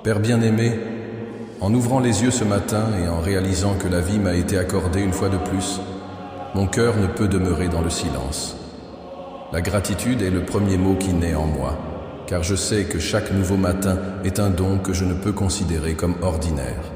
Père bien-aimé, en ouvrant les yeux ce matin et en réalisant que la vie m'a été accordée une fois de plus, mon cœur ne peut demeurer dans le silence. La gratitude est le premier mot qui naît en moi, car je sais que chaque nouveau matin est un don que je ne peux considérer comme ordinaire.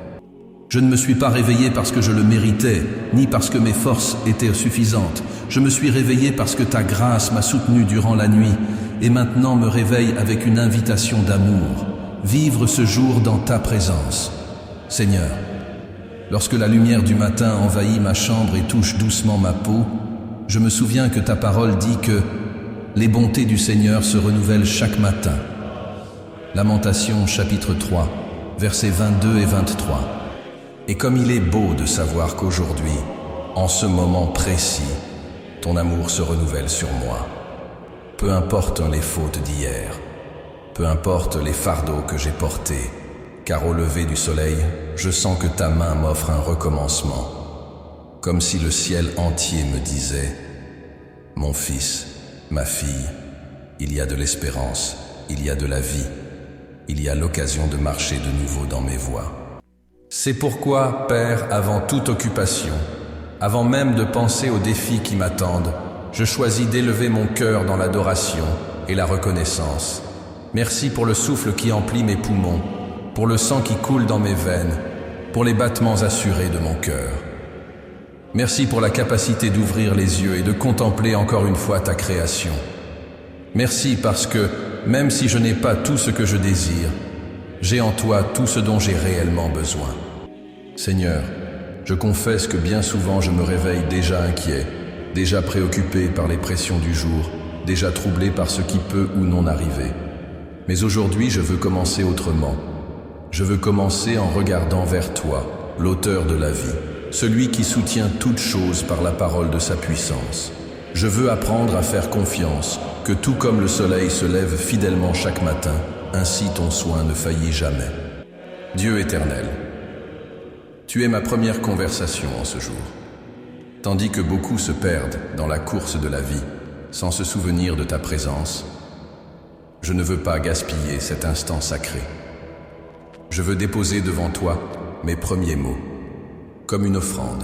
Je ne me suis pas réveillé parce que je le méritais, ni parce que mes forces étaient suffisantes. Je me suis réveillé parce que ta grâce m'a soutenu durant la nuit, et maintenant me réveille avec une invitation d'amour. Vivre ce jour dans ta présence. Seigneur, lorsque la lumière du matin envahit ma chambre et touche doucement ma peau, je me souviens que ta parole dit que les bontés du Seigneur se renouvellent chaque matin. Lamentation chapitre 3, versets 22 et 23. Et comme il est beau de savoir qu'aujourd'hui, en ce moment précis, ton amour se renouvelle sur moi. Peu importe les fautes d'hier, peu importe les fardeaux que j'ai portés, car au lever du soleil, je sens que ta main m'offre un recommencement, comme si le ciel entier me disait « Mon fils, ma fille, il y a de l'espérance, il y a de la vie, il y a l'occasion de marcher de nouveau dans mes voies. » C'est pourquoi, Père, avant toute occupation, avant même de penser aux défis qui m'attendent, je choisis d'élever mon cœur dans l'adoration et la reconnaissance. Merci pour le souffle qui emplit mes poumons, pour le sang qui coule dans mes veines, pour les battements assurés de mon cœur. Merci pour la capacité d'ouvrir les yeux et de contempler encore une fois ta création. Merci parce que, même si je n'ai pas tout ce que je désire, j'ai en toi tout ce dont j'ai réellement besoin. Seigneur, je confesse que bien souvent je me réveille déjà inquiet, déjà préoccupé par les pressions du jour, déjà troublé par ce qui peut ou non arriver. Mais aujourd'hui, je veux commencer autrement. Je veux commencer en regardant vers toi, l'auteur de la vie, celui qui soutient toute chose par la parole de sa puissance. Je veux apprendre à faire confiance, que tout comme le soleil se lève fidèlement chaque matin, ainsi ton soin ne faillit jamais. Dieu éternel, tu es ma première conversation en ce jour. Tandis que beaucoup se perdent dans la course de la vie, sans se souvenir de ta présence, je ne veux pas gaspiller cet instant sacré. Je veux déposer devant toi mes premiers mots, comme une offrande,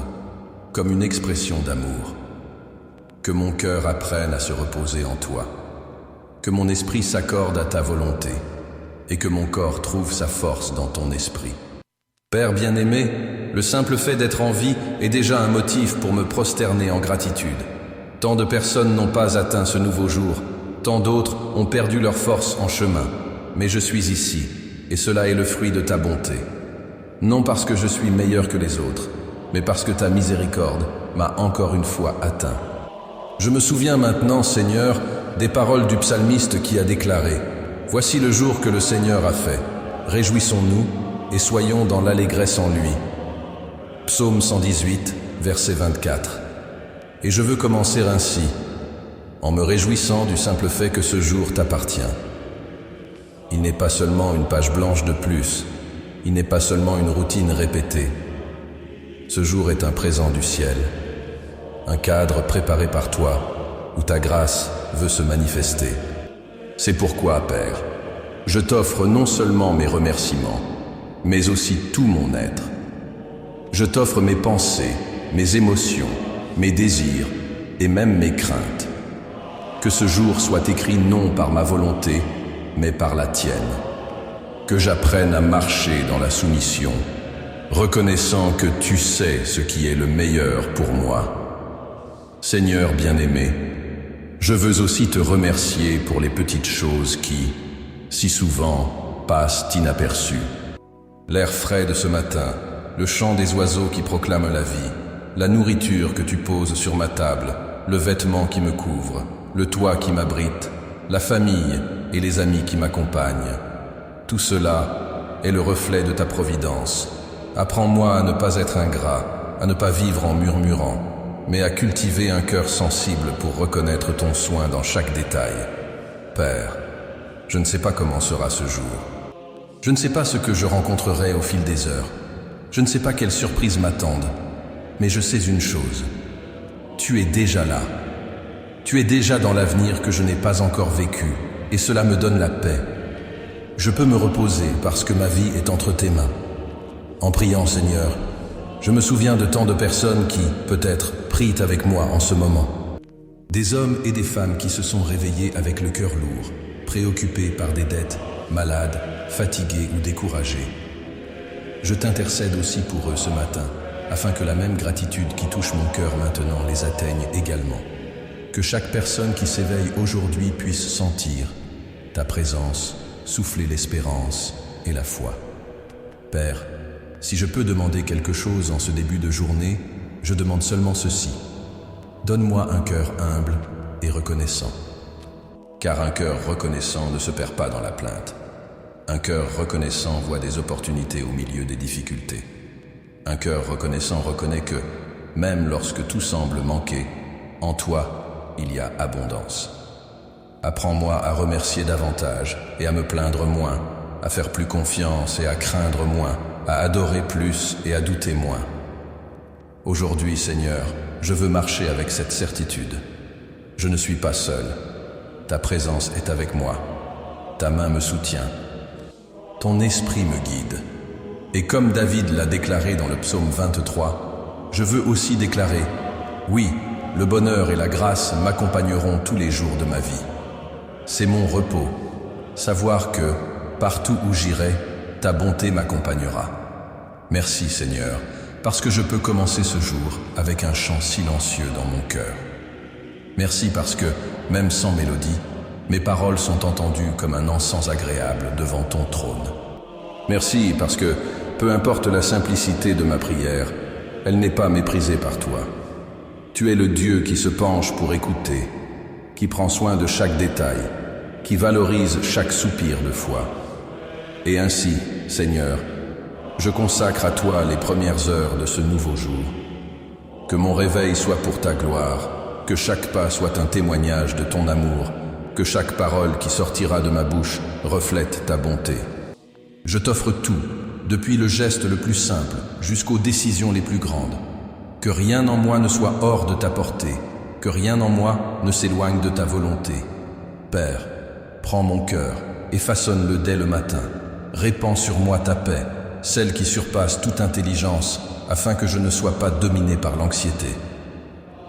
comme une expression d'amour. Que mon cœur apprenne à se reposer en toi, que mon esprit s'accorde à ta volonté, et que mon corps trouve sa force dans ton esprit. Père bien-aimé, le simple fait d'être en vie est déjà un motif pour me prosterner en gratitude. Tant de personnes n'ont pas atteint ce nouveau jour, tant d'autres ont perdu leur force en chemin, mais je suis ici, et cela est le fruit de ta bonté. Non parce que je suis meilleur que les autres, mais parce que ta miséricorde m'a encore une fois atteint. Je me souviens maintenant, Seigneur, des paroles du psalmiste qui a déclaré « Voici le jour que le Seigneur a fait, réjouissons-nous et soyons dans l'allégresse en lui. » Psaume 118, verset 24. Et je veux commencer ainsi, en me réjouissant du simple fait que ce jour t'appartient. Il n'est pas seulement une page blanche de plus, il n'est pas seulement une routine répétée. Ce jour est un présent du ciel, un cadre préparé par toi, où ta grâce veut se manifester. C'est pourquoi, Père, je t'offre non seulement mes remerciements, mais aussi tout mon être. Je t'offre mes pensées, mes émotions, mes désirs et même mes craintes. Que ce jour soit écrit non par ma volonté, mais par la tienne. Que j'apprenne à marcher dans la soumission, reconnaissant que tu sais ce qui est le meilleur pour moi. Seigneur bien-aimé, je veux aussi te remercier pour les petites choses qui, si souvent, passent inaperçues. L'air frais de ce matin, le chant des oiseaux qui proclament la vie, la nourriture que tu poses sur ma table, le vêtement qui me couvre, le toit qui m'abrite, la famille et les amis qui m'accompagnent. Tout cela est le reflet de ta providence. Apprends-moi à ne pas être ingrat, à ne pas vivre en murmurant, mais à cultiver un cœur sensible pour reconnaître ton soin dans chaque détail. Père, je ne sais pas comment sera ce jour. Je ne sais pas ce que je rencontrerai au fil des heures. Je ne sais pas quelles surprises m'attendent. Mais je sais une chose. Tu es déjà là. Tu es déjà dans l'avenir que je n'ai pas encore vécu, et cela me donne la paix. Je peux me reposer parce que ma vie est entre tes mains. En priant, Seigneur, je me souviens de tant de personnes qui, peut-être, prient avec moi en ce moment. Des hommes et des femmes qui se sont réveillés avec le cœur lourd, préoccupés par des dettes, malades, fatigués ou découragés. Je t'intercède aussi pour eux ce matin, afin que la même gratitude qui touche mon cœur maintenant les atteigne également. Que chaque personne qui s'éveille aujourd'hui puisse sentir ta présence, souffler l'espérance et la foi. Père, si je peux demander quelque chose en ce début de journée, je demande seulement ceci. Donne-moi un cœur humble et reconnaissant. Car un cœur reconnaissant ne se perd pas dans la plainte. Un cœur reconnaissant voit des opportunités au milieu des difficultés. Un cœur reconnaissant reconnaît que, même lorsque tout semble manquer, en toi, il y a abondance. Apprends-moi à remercier davantage et à me plaindre moins, à faire plus confiance et à craindre moins, à adorer plus et à douter moins. Aujourd'hui, Seigneur, je veux marcher avec cette certitude. Je ne suis pas seul. Ta présence est avec moi. Ta main me soutient. Ton esprit me guide. Et comme David l'a déclaré dans le psaume 23, je veux aussi déclarer, oui, le bonheur et la grâce m'accompagneront tous les jours de ma vie. C'est mon repos, savoir que, partout où j'irai, ta bonté m'accompagnera. Merci Seigneur, parce que je peux commencer ce jour avec un chant silencieux dans mon cœur. Merci parce que, même sans mélodie, mes paroles sont entendues comme un encens agréable devant ton trône. Merci parce que, peu importe la simplicité de ma prière, elle n'est pas méprisée par toi. Tu es le Dieu qui se penche pour écouter, qui prend soin de chaque détail, qui valorise chaque soupir de foi. Et ainsi, Seigneur, je consacre à toi les premières heures de ce nouveau jour. Que mon réveil soit pour ta gloire, que chaque pas soit un témoignage de ton amour, que chaque parole qui sortira de ma bouche reflète ta bonté. Je t'offre tout, depuis le geste le plus simple jusqu'aux décisions les plus grandes. Que rien en moi ne soit hors de ta portée, que rien en moi ne s'éloigne de ta volonté. Père, prends mon cœur et façonne-le dès le matin. Répands sur moi ta paix, celle qui surpasse toute intelligence, afin que je ne sois pas dominé par l'anxiété.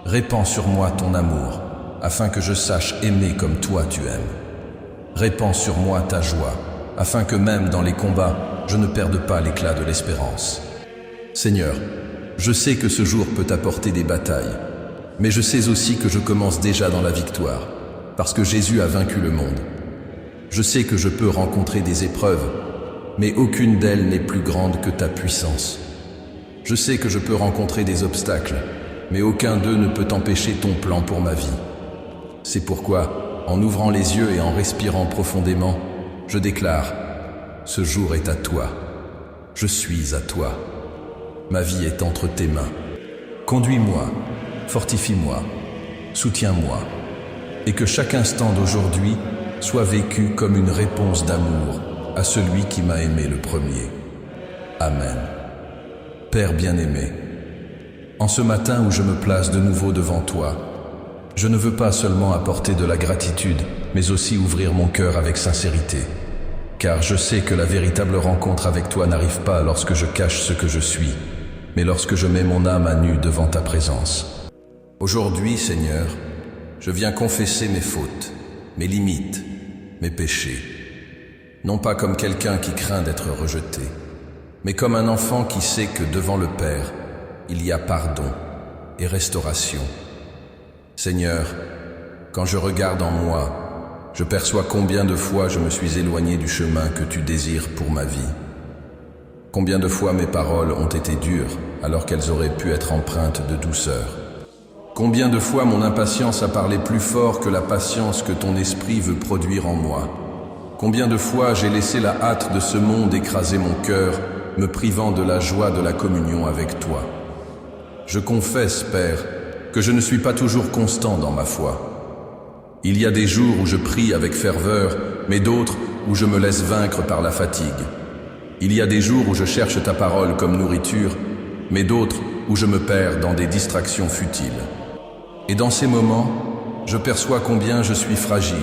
Répands sur moi ton amour, afin que je sache aimer comme toi tu aimes. Répands sur moi ta joie, afin que même dans les combats, je ne perde pas l'éclat de l'espérance. Seigneur, je sais que ce jour peut apporter des batailles, mais je sais aussi que je commence déjà dans la victoire, parce que Jésus a vaincu le monde. Je sais que je peux rencontrer des épreuves, mais aucune d'elles n'est plus grande que ta puissance. Je sais que je peux rencontrer des obstacles, mais aucun d'eux ne peut empêcher ton plan pour ma vie. C'est pourquoi, en ouvrant les yeux et en respirant profondément, je déclare, ce jour est à toi. Je suis à toi. Ma vie est entre tes mains. Conduis-moi, fortifie-moi, soutiens-moi, et que chaque instant d'aujourd'hui soit vécu comme une réponse d'amour à celui qui m'a aimé le premier. Amen. Père bien-aimé, en ce matin où je me place de nouveau devant toi, je ne veux pas seulement apporter de la gratitude, mais aussi ouvrir mon cœur avec sincérité, car je sais que la véritable rencontre avec toi n'arrive pas lorsque je cache ce que je suis, mais lorsque je mets mon âme à nu devant ta présence. Aujourd'hui, Seigneur, je viens confesser mes fautes, mes limites, mes péchés, non pas comme quelqu'un qui craint d'être rejeté, mais comme un enfant qui sait que devant le Père, il y a pardon et restauration. Seigneur, quand je regarde en moi, je perçois combien de fois je me suis éloigné du chemin que tu désires pour ma vie. Combien de fois mes paroles ont été dures alors qu'elles auraient pu être empreintes de douceur. Combien de fois mon impatience a parlé plus fort que la patience que ton esprit veut produire en moi. Combien de fois j'ai laissé la hâte de ce monde écraser mon cœur, me privant de la joie de la communion avec toi. Je confesse, Père, que je ne suis pas toujours constant dans ma foi. Il y a des jours où je prie avec ferveur, mais d'autres où je me laisse vaincre par la fatigue. Il y a des jours où je cherche ta parole comme nourriture, mais d'autres où je me perds dans des distractions futiles. Et dans ces moments, je perçois combien je suis fragile,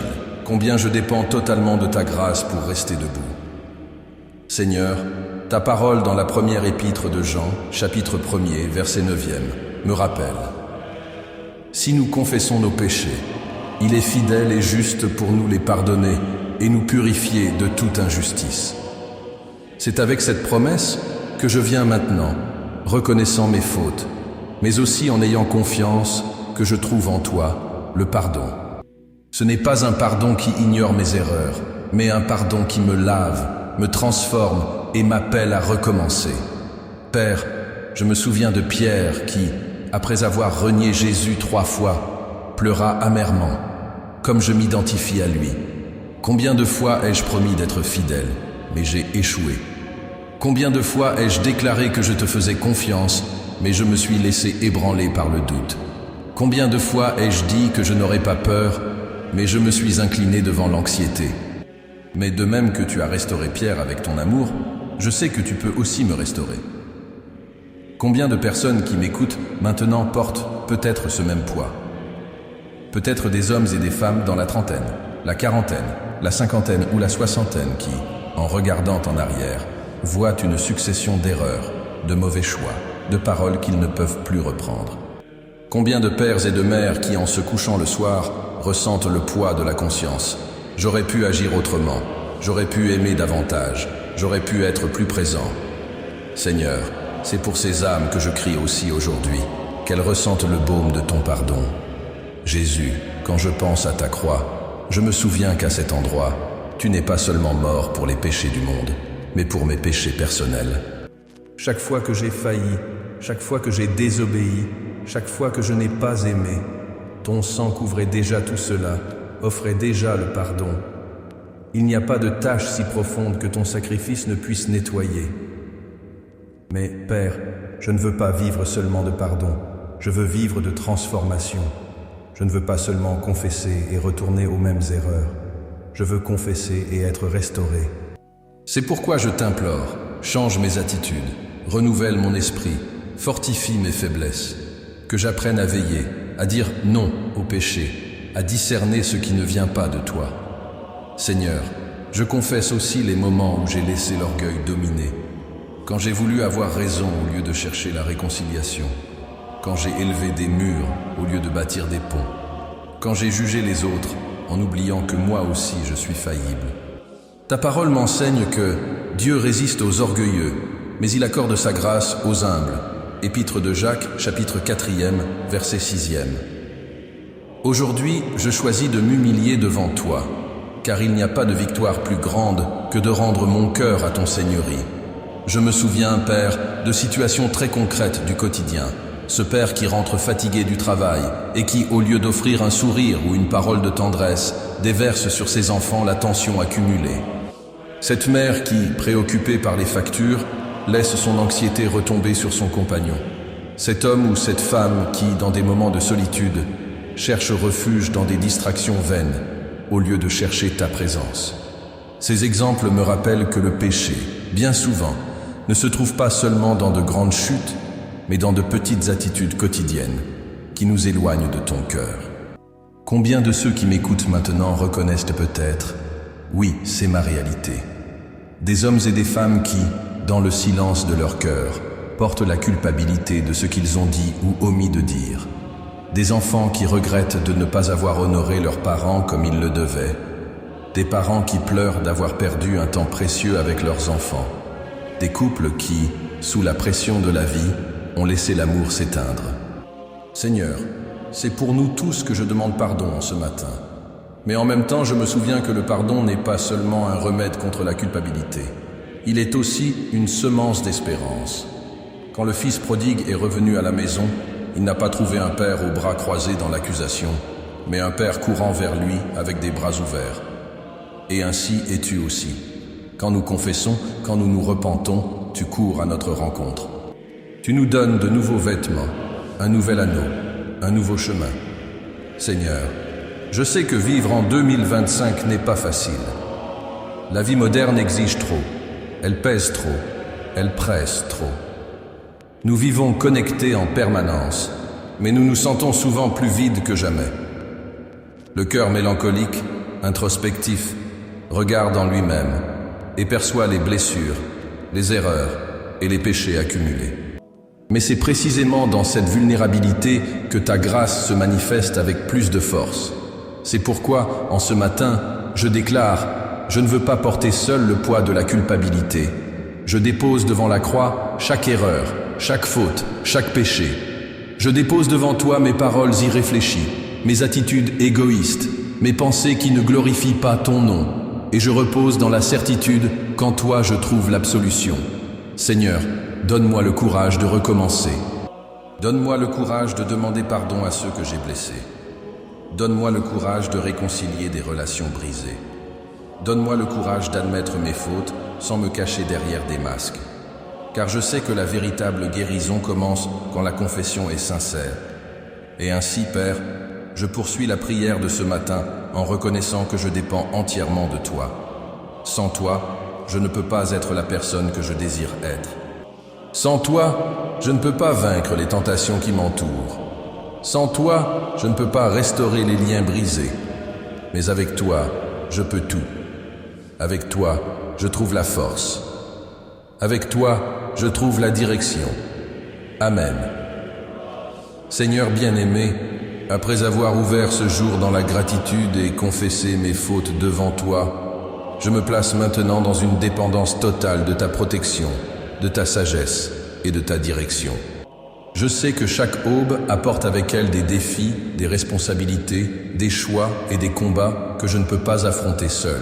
combien je dépends totalement de ta grâce pour rester debout. Seigneur, ta parole dans la première épître de Jean, chapitre 1er, verset 9e, me rappelle. Si nous confessons nos péchés, il est fidèle et juste pour nous les pardonner et nous purifier de toute injustice. C'est avec cette promesse que je viens maintenant, reconnaissant mes fautes, mais aussi en ayant confiance que je trouve en toi le pardon. Ce n'est pas un pardon qui ignore mes erreurs, mais un pardon qui me lave, me transforme et m'appelle à recommencer. Père, je me souviens de Pierre qui, après avoir renié Jésus 3 fois, pleura amèrement, comme je m'identifie à lui. Combien de fois ai-je promis d'être fidèle, mais j'ai échoué? Combien de fois ai-je déclaré que je te faisais confiance, mais je me suis laissé ébranler par le doute? Combien de fois ai-je dit que je n'aurais pas peur, mais je me suis incliné devant l'anxiété? Mais de même que tu as restauré Pierre avec ton amour, je sais que tu peux aussi me restaurer. Combien de personnes qui m'écoutent maintenant portent peut-être ce même poids? Peut-être des hommes et des femmes dans la trentaine, la quarantaine, la cinquantaine ou la soixantaine qui, en regardant en arrière, voient une succession d'erreurs, de mauvais choix, de paroles qu'ils ne peuvent plus reprendre. Combien de pères et de mères qui, en se couchant le soir, ressentent le poids de la conscience? J'aurais pu agir autrement, j'aurais pu aimer davantage, j'aurais pu être plus présent. Seigneur, c'est pour ces âmes que je crie aussi aujourd'hui, qu'elles ressentent le baume de ton pardon. Jésus, quand je pense à ta croix, je me souviens qu'à cet endroit, tu n'es pas seulement mort pour les péchés du monde, mais pour mes péchés personnels. Chaque fois que j'ai failli, chaque fois que j'ai désobéi, chaque fois que je n'ai pas aimé, ton sang couvrait déjà tout cela, offrait déjà le pardon. Il n'y a pas de tâche si profonde que ton sacrifice ne puisse nettoyer. Mais, Père, je ne veux pas vivre seulement de pardon, je veux vivre de transformation. Je ne veux pas seulement confesser et retourner aux mêmes erreurs. Je veux confesser et être restauré. C'est pourquoi je t'implore, change mes attitudes, renouvelle mon esprit, fortifie mes faiblesses, que j'apprenne à veiller, à dire non au péché, à discerner ce qui ne vient pas de toi. Seigneur, je confesse aussi les moments où j'ai laissé l'orgueil dominer, quand j'ai voulu avoir raison au lieu de chercher la réconciliation, quand j'ai élevé des murs au lieu de bâtir des ponts, quand j'ai jugé les autres en oubliant que moi aussi je suis faillible. Ta parole m'enseigne que Dieu résiste aux orgueilleux, mais il accorde sa grâce aux humbles. Épître de Jacques, chapitre 4e, verset 6e. Aujourd'hui, je choisis de m'humilier devant toi, car il n'y a pas de victoire plus grande que de rendre mon cœur à ton seigneurie. Je me souviens, Père, de situations très concrètes du quotidien. Ce père qui rentre fatigué du travail et qui, au lieu d'offrir un sourire ou une parole de tendresse, déverse sur ses enfants la tension accumulée. Cette mère qui, préoccupée par les factures, laisse son anxiété retomber sur son compagnon. Cet homme ou cette femme qui, dans des moments de solitude, cherche refuge dans des distractions vaines, au lieu de chercher ta présence. Ces exemples me rappellent que le péché, bien souvent, ne se trouve pas seulement dans de grandes chutes, mais dans de petites attitudes quotidiennes qui nous éloignent de ton cœur. Combien de ceux qui m'écoutent maintenant reconnaissent peut-être « Oui, c'est ma réalité ». Des hommes et des femmes qui, dans le silence de leur cœur, portent la culpabilité de ce qu'ils ont dit ou omis de dire. Des enfants qui regrettent de ne pas avoir honoré leurs parents comme ils le devaient. Des parents qui pleurent d'avoir perdu un temps précieux avec leurs enfants. Des couples qui, sous la pression de la vie, ont laissé l'amour s'éteindre. Seigneur, c'est pour nous tous que je demande pardon ce matin. Mais en même temps, je me souviens que le pardon n'est pas seulement un remède contre la culpabilité. Il est aussi une semence d'espérance. Quand le fils prodigue est revenu à la maison, il n'a pas trouvé un père aux bras croisés dans l'accusation, mais un père courant vers lui avec des bras ouverts. Et ainsi es-tu aussi. Quand nous confessons, quand nous nous repentons, tu cours à notre rencontre. Tu nous donnes de nouveaux vêtements, un nouvel anneau, un nouveau chemin. Seigneur, je sais que vivre en 2025 n'est pas facile. La vie moderne exige trop, elle pèse trop, elle presse trop. Nous vivons connectés en permanence, mais nous nous sentons souvent plus vides que jamais. Le cœur mélancolique, introspectif, regarde en lui-même. et perçois les blessures, les erreurs et les péchés accumulés. Mais c'est précisément dans cette vulnérabilité que ta grâce se manifeste avec plus de force. C'est pourquoi, en ce matin, je déclare, je ne veux pas porter seul le poids de la culpabilité. Je dépose devant la croix chaque erreur, chaque faute, chaque péché. Je dépose devant toi mes paroles irréfléchies, mes attitudes égoïstes, mes pensées qui ne glorifient pas ton nom, et je repose dans la certitude qu'en toi je trouve l'absolution. Seigneur, donne-moi le courage de recommencer. Donne-moi le courage de demander pardon à ceux que j'ai blessés. Donne-moi le courage de réconcilier des relations brisées. Donne-moi le courage d'admettre mes fautes sans me cacher derrière des masques. Car je sais que la véritable guérison commence quand la confession est sincère. Et ainsi, Père, je poursuis la prière de ce matin en reconnaissant que je dépends entièrement de toi. Sans toi, je ne peux pas être la personne que je désire être. Sans toi, je ne peux pas vaincre les tentations qui m'entourent. Sans toi, je ne peux pas restaurer les liens brisés. Mais avec toi, je peux tout. Avec toi, je trouve la force. Avec toi, je trouve la direction. Amen. Seigneur bien-aimé, après avoir ouvert ce jour dans la gratitude et confessé mes fautes devant toi, je me place maintenant dans une dépendance totale de ta protection, de ta sagesse et de ta direction. Je sais que chaque aube apporte avec elle des défis, des responsabilités, des choix et des combats que je ne peux pas affronter seul.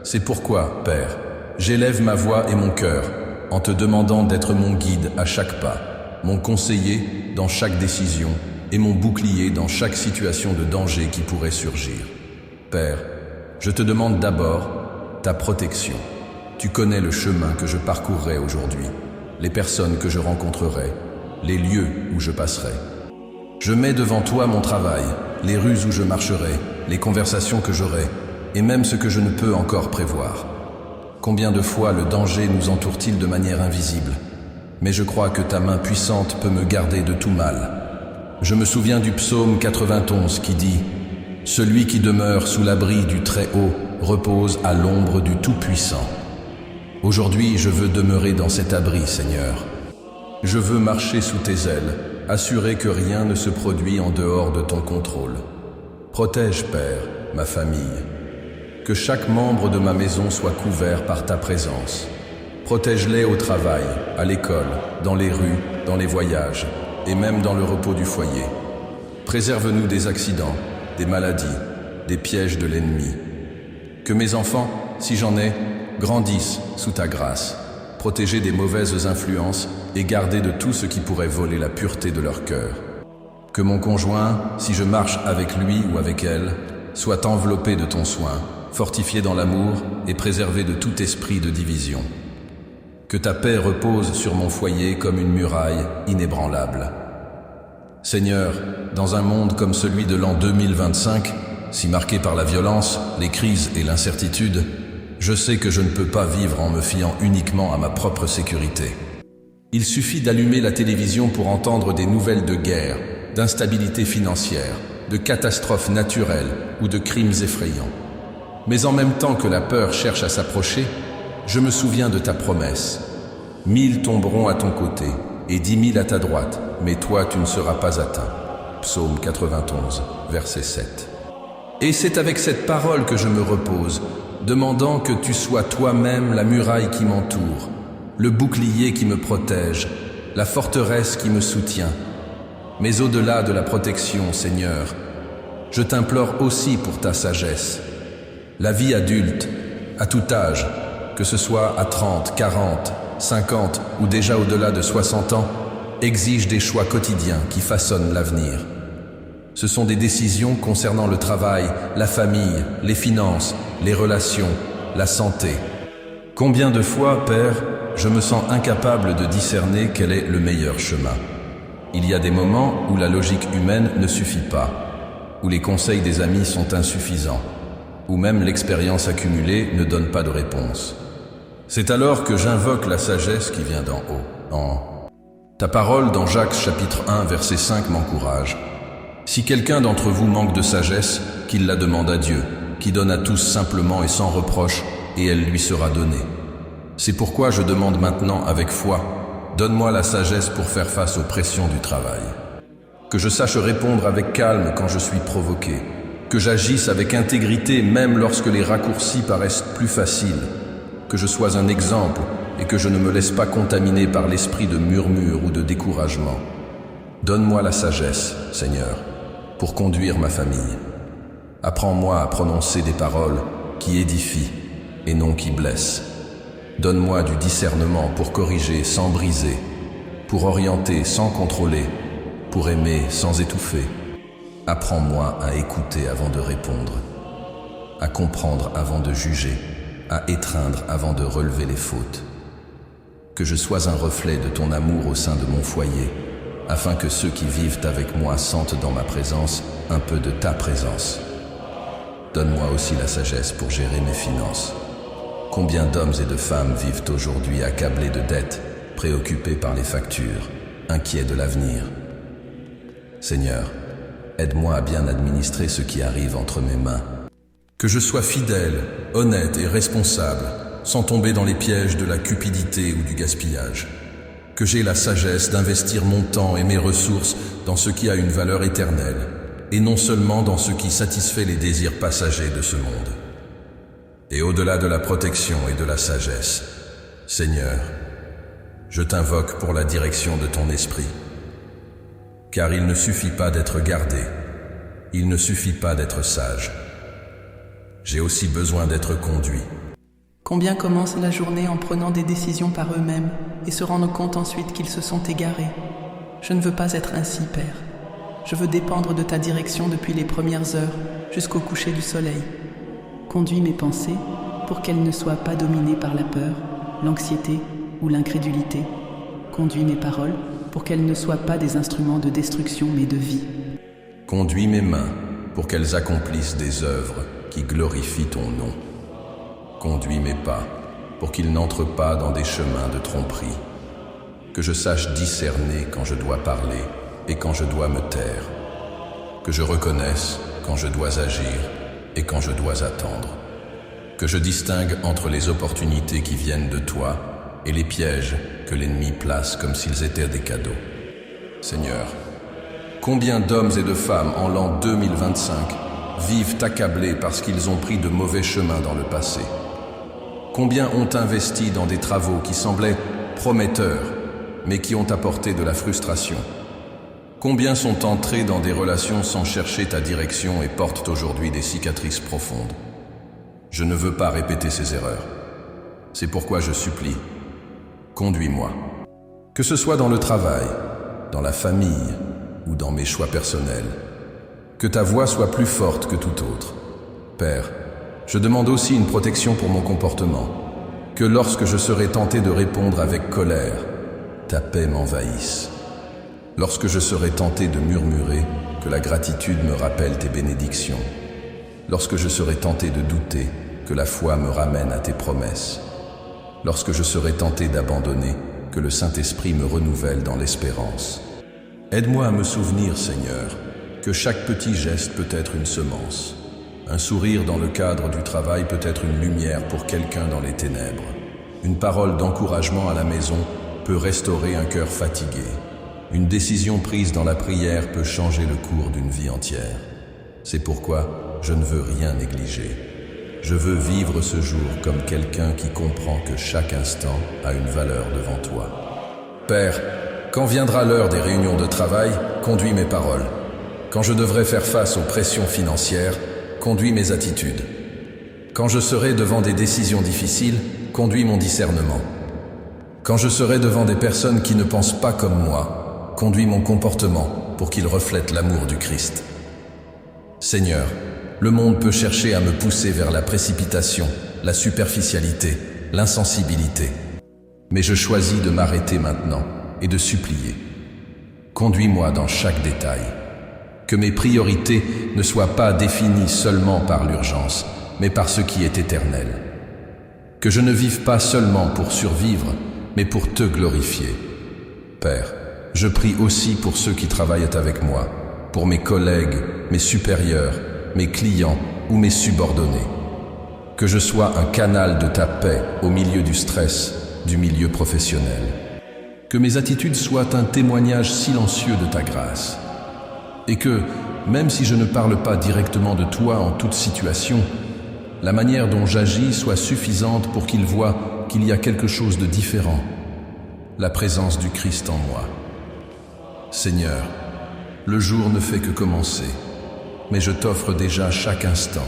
C'est pourquoi, Père, j'élève ma voix et mon cœur en te demandant d'être mon guide à chaque pas, mon conseiller dans chaque décision et mon bouclier dans chaque situation de danger qui pourrait surgir. Père, je te demande d'abord ta protection. Tu connais le chemin que je parcourrai aujourd'hui, les personnes que je rencontrerai, les lieux où je passerai. Je mets devant toi mon travail, les rues où je marcherai, les conversations que j'aurai, et même ce que je ne peux encore prévoir. Combien de fois le danger nous entoure-t-il de manière invisible? Mais je crois que ta main puissante peut me garder de tout mal. Je me souviens du psaume 91 qui dit « Celui qui demeure sous l'abri du Très-Haut repose à l'ombre du Tout-Puissant. » Aujourd'hui, je veux demeurer dans cet abri, Seigneur. Je veux marcher sous tes ailes, assurer que rien ne se produit en dehors de ton contrôle. Protège, Père, ma famille. Que chaque membre de ma maison soit couvert par ta présence. Protège-les au travail, à l'école, dans les rues, dans les voyages, et même dans le repos du foyer. Préserve-nous des accidents, des maladies, des pièges de l'ennemi. Que mes enfants, si j'en ai, grandissent sous ta grâce, protégés des mauvaises influences et gardés de tout ce qui pourrait voler la pureté de leur cœur. Que mon conjoint, si je marche avec lui ou avec elle, soit enveloppé de ton soin, fortifié dans l'amour et préservé de tout esprit de division. Que ta paix repose sur mon foyer comme une muraille inébranlable. Seigneur, dans un monde comme celui de l'an 2025, si marqué par la violence, les crises et l'incertitude, je sais que je ne peux pas vivre en me fiant uniquement à ma propre sécurité. Il suffit d'allumer la télévision pour entendre des nouvelles de guerre, d'instabilité financière, de catastrophes naturelles ou de crimes effrayants. Mais en même temps que la peur cherche à s'approcher, je me souviens de ta promesse. 1000 tomberont à ton côté et 10 000 à ta droite, mais toi tu ne seras pas atteint. Psaume 91, verset 7. Et c'est avec cette parole que je me repose, demandant que tu sois toi-même la muraille qui m'entoure, le bouclier qui me protège, la forteresse qui me soutient. Mais au-delà de la protection, Seigneur, je t'implore aussi pour ta sagesse. La vie adulte, à tout âge, que ce soit à 30, 40, 50 ou déjà au-delà de 60 ans, exige des choix quotidiens qui façonnent l'avenir. Ce sont des décisions concernant le travail, la famille, les finances, les relations, la santé. Combien de fois, Père, je me sens incapable de discerner quel est le meilleur chemin. Il y a des moments où la logique humaine ne suffit pas, où les conseils des amis sont insuffisants, où même l'expérience accumulée ne donne pas de réponse. C'est alors que j'invoque la sagesse qui vient d'en haut. Ta parole dans Jacques chapitre 1 verset 5 m'encourage. Si quelqu'un d'entre vous manque de sagesse, qu'il la demande à Dieu, qui donne à tous simplement et sans reproche, et elle lui sera donnée. C'est pourquoi je demande maintenant avec foi, donne-moi la sagesse pour faire face aux pressions du travail. Que je sache répondre avec calme quand je suis provoqué. Que j'agisse avec intégrité même lorsque les raccourcis paraissent plus faciles. Que je sois un exemple et que je ne me laisse pas contaminer par l'esprit de murmure ou de découragement. Donne-moi la sagesse, Seigneur, pour conduire ma famille. Apprends-moi à prononcer des paroles qui édifient et non qui blessent. Donne-moi du discernement pour corriger sans briser, pour orienter sans contrôler, pour aimer sans étouffer. Apprends-moi à écouter avant de répondre, à comprendre avant de juger, à étreindre avant de relever les fautes. Que je sois un reflet de ton amour au sein de mon foyer, afin que ceux qui vivent avec moi sentent dans ma présence un peu de ta présence. Donne-moi aussi la sagesse pour gérer mes finances. Combien d'hommes et de femmes vivent aujourd'hui accablés de dettes, préoccupés par les factures, inquiets de l'avenir. Seigneur, aide-moi à bien administrer ce qui arrive entre mes mains. Que je sois fidèle, honnête et responsable, sans tomber dans les pièges de la cupidité ou du gaspillage. Que j'ai la sagesse d'investir mon temps et mes ressources dans ce qui a une valeur éternelle, et non seulement dans ce qui satisfait les désirs passagers de ce monde. Et au-delà de la protection et de la sagesse, Seigneur, je t'invoque pour la direction de ton esprit. Car il ne suffit pas d'être gardé, il ne suffit pas d'être sage. J'ai aussi besoin d'être conduit. Combien commencent la journée en prenant des décisions par eux-mêmes et se rendent compte ensuite qu'ils se sont égarés. Je ne veux pas être ainsi, Père. Je veux dépendre de ta direction depuis les premières heures jusqu'au coucher du soleil. Conduis mes pensées pour qu'elles ne soient pas dominées par la peur, l'anxiété ou l'incrédulité. Conduis mes paroles pour qu'elles ne soient pas des instruments de destruction mais de vie. Conduis mes mains pour qu'elles accomplissent des œuvres qui glorifient ton nom. Conduis mes pas pour qu'ils n'entrent pas dans des chemins de tromperie. Que je sache discerner quand je dois parler et quand je dois me taire. Que je reconnaisse quand je dois agir et quand je dois attendre. Que je distingue entre les opportunités qui viennent de toi et les pièges que l'ennemi place comme s'ils étaient des cadeaux. Seigneur, combien d'hommes et de femmes en l'an 2025 vivent accablés parce qu'ils ont pris de mauvais chemins dans le passé? Combien ont investi dans des travaux qui semblaient prometteurs, mais qui ont apporté de la frustration? Combien sont entrés dans des relations sans chercher ta direction et portent aujourd'hui des cicatrices profondes? Je ne veux pas répéter ces erreurs. C'est pourquoi je supplie, conduis-moi. Que ce soit dans le travail, dans la famille ou dans mes choix personnels, que ta voix soit plus forte que tout autre. Père, je demande aussi une protection pour mon comportement, que lorsque je serai tenté de répondre avec colère, ta paix m'envahisse. Lorsque je serai tenté de murmurer, que la gratitude me rappelle tes bénédictions. Lorsque je serai tenté de douter, que la foi me ramène à tes promesses. Lorsque je serai tenté d'abandonner, que le Saint-Esprit me renouvelle dans l'espérance. Aide-moi à me souvenir, Seigneur, que chaque petit geste peut être une semence. Un sourire dans le cadre du travail peut être une lumière pour quelqu'un dans les ténèbres. Une parole d'encouragement à la maison peut restaurer un cœur fatigué. Une décision prise dans la prière peut changer le cours d'une vie entière. C'est pourquoi je ne veux rien négliger. Je veux vivre ce jour comme quelqu'un qui comprend que chaque instant a une valeur devant toi. Père, quand viendra l'heure des réunions de travail, conduis mes paroles. Quand je devrai faire face aux pressions financières, conduis mes attitudes. Quand je serai devant des décisions difficiles, conduis mon discernement. Quand je serai devant des personnes qui ne pensent pas comme moi, conduis mon comportement pour qu'il reflète l'amour du Christ. Seigneur, le monde peut chercher à me pousser vers la précipitation, la superficialité, l'insensibilité. Mais je choisis de m'arrêter maintenant et de supplier. Conduis-moi dans chaque détail. Que mes priorités ne soient pas définies seulement par l'urgence, mais par ce qui est éternel. Que je ne vive pas seulement pour survivre, mais pour te glorifier. Père, je prie aussi pour ceux qui travaillent avec moi, pour mes collègues, mes supérieurs, mes clients ou mes subordonnés. que je sois un canal de ta paix au milieu du stress, du milieu professionnel. Que mes attitudes soient un témoignage silencieux de ta grâce. Et que, même si je ne parle pas directement de toi en toute situation, la manière dont j'agis soit suffisante pour qu'ils voient qu'il y a quelque chose de différent, la présence du Christ en moi. Seigneur, le jour ne fait que commencer, mais je t'offre déjà chaque instant,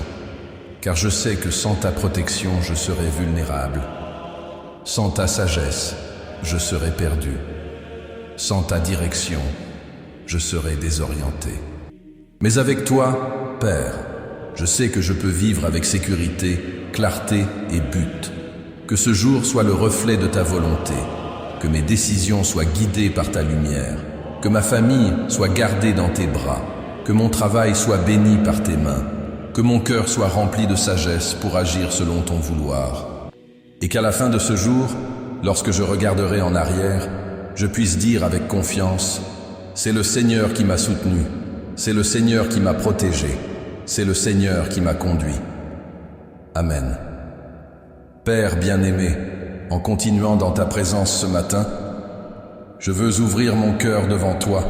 car je sais que sans ta protection, je serai vulnérable. Sans ta sagesse, je serai perdu. Sans ta direction, je serai désorienté. Mais avec toi, Père, je sais que je peux vivre avec sécurité, clarté et but. Que ce jour soit le reflet de ta volonté, que mes décisions soient guidées par ta lumière, que ma famille soit gardée dans tes bras, que mon travail soit béni par tes mains, que mon cœur soit rempli de sagesse pour agir selon ton vouloir. Et qu'à la fin de ce jour, lorsque je regarderai en arrière, je puisse dire avec confiance, c'est le Seigneur qui m'a soutenu, c'est le Seigneur qui m'a protégé, c'est le Seigneur qui m'a conduit. Amen. Père bien-aimé, en continuant dans ta présence ce matin, je veux ouvrir mon cœur devant toi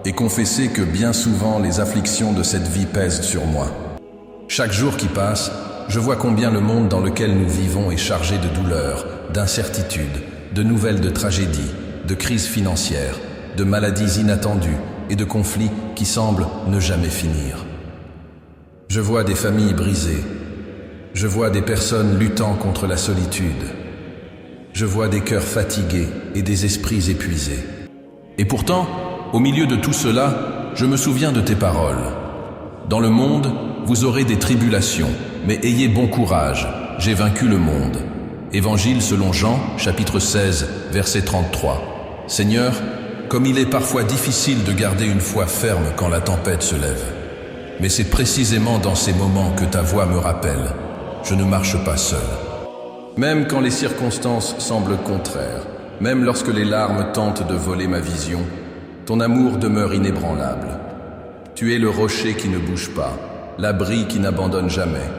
et confesser que bien souvent les afflictions de cette vie pèsent sur moi. Chaque jour qui passe, je vois combien le monde dans lequel nous vivons est chargé de douleurs, d'incertitudes, de nouvelles de tragédies, de crises financières, de maladies inattendues et de conflits qui semblent ne jamais finir. Je vois des familles brisées, je vois des personnes luttant contre la solitude, je vois des cœurs fatigués et des esprits épuisés. Et pourtant, au milieu de tout cela, je me souviens de tes paroles. Dans le monde, vous aurez des tribulations, mais ayez bon courage, j'ai vaincu le monde. Évangile selon Jean, chapitre 16, verset 33. Seigneur, comme il est parfois difficile de garder une foi ferme quand la tempête se lève. Mais c'est précisément dans ces moments que ta voix me rappelle, je ne marche pas seul. Même quand les circonstances semblent contraires, même lorsque les larmes tentent de voler ma vision, ton amour demeure inébranlable. Tu es le rocher qui ne bouge pas, l'abri qui n'abandonne jamais,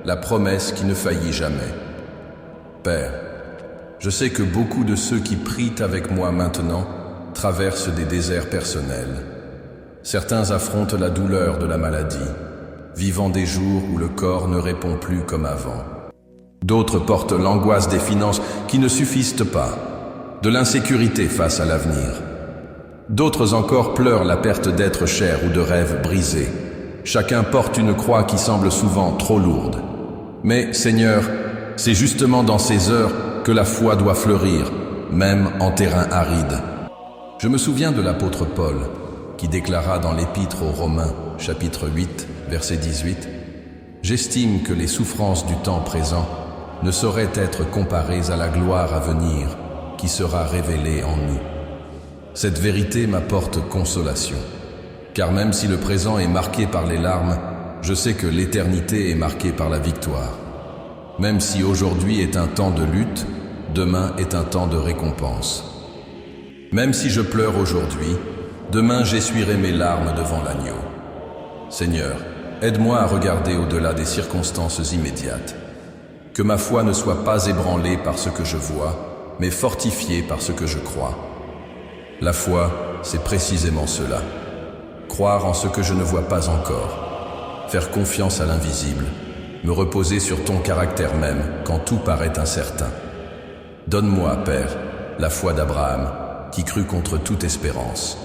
la promesse qui ne faillit jamais. Père, je sais que beaucoup de ceux qui prient avec moi maintenant traversent des déserts personnels. Certains affrontent la douleur de la maladie, vivant des jours où le corps ne répond plus comme avant. D'autres portent l'angoisse des finances qui ne suffisent pas, de l'insécurité face à l'avenir. D'autres encore pleurent la perte d'êtres chers ou de rêves brisés. Chacun porte une croix qui semble souvent trop lourde. Mais, Seigneur, c'est justement dans ces heures que la foi doit fleurir, même en terrain aride. Je me souviens de l'apôtre Paul, qui déclara dans l'Épître aux Romains, chapitre 8, verset 18, « J'estime que les souffrances du temps présent ne sauraient être comparées à la gloire à venir qui sera révélée en nous. » Cette vérité m'apporte consolation, car même si le présent est marqué par les larmes, je sais que l'éternité est marquée par la victoire. Même si aujourd'hui est un temps de lutte, demain est un temps de récompense. Même si je pleure aujourd'hui, demain j'essuierai mes larmes devant l'agneau. Seigneur, aide-moi à regarder au-delà des circonstances immédiates. Que ma foi ne soit pas ébranlée par ce que je vois, mais fortifiée par ce que je crois. La foi, c'est précisément cela. Croire en ce que je ne vois pas encore. Faire confiance à l'invisible. Me reposer sur ton caractère même quand tout paraît incertain. Donne-moi, Père, la foi d'Abraham, qui crut contre toute espérance.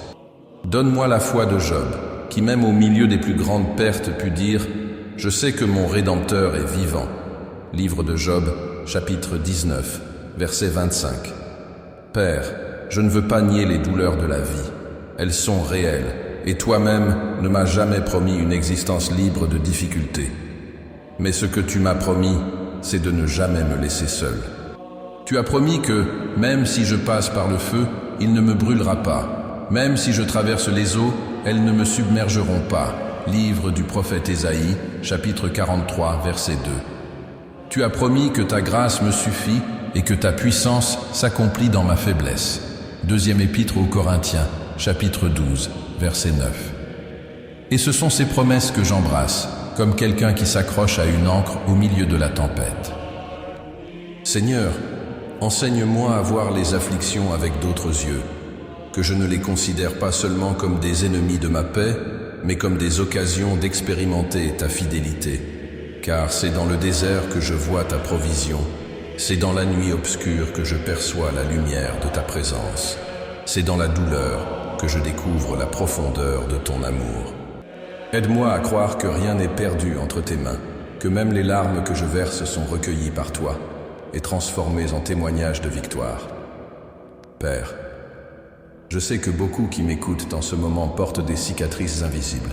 Donne-moi la foi de Job, qui même au milieu des plus grandes pertes put dire « Je sais que mon Rédempteur est vivant ». Livre de Job, chapitre 19, verset 25. Père, je ne veux pas nier les douleurs de la vie. Elles sont réelles, et toi-même ne m'as jamais promis une existence libre de difficultés. Mais ce que tu m'as promis, c'est de ne jamais me laisser seul. Tu as promis que, même si je passe par le feu, il ne me brûlera pas. Même si je traverse les eaux, elles ne me submergeront pas. Livre du prophète Ésaïe, chapitre 43, verset 2. Tu as promis que ta grâce me suffit et que ta puissance s'accomplit dans ma faiblesse. Deuxième épître aux Corinthiens, chapitre 12, verset 9. Et ce sont ces promesses que j'embrasse, comme quelqu'un qui s'accroche à une ancre au milieu de la tempête. Seigneur, enseigne-moi à voir les afflictions avec d'autres yeux, que je ne les considère pas seulement comme des ennemis de ma paix, mais comme des occasions d'expérimenter ta fidélité. Car c'est dans le désert que je vois ta provision, c'est dans la nuit obscure que je perçois la lumière de ta présence, c'est dans la douleur que je découvre la profondeur de ton amour. Aide-moi à croire que rien n'est perdu entre tes mains, que même les larmes que je verse sont recueillies par toi et transformées en témoignages de victoire. Père, je sais que beaucoup qui m'écoutent en ce moment portent des cicatrices invisibles.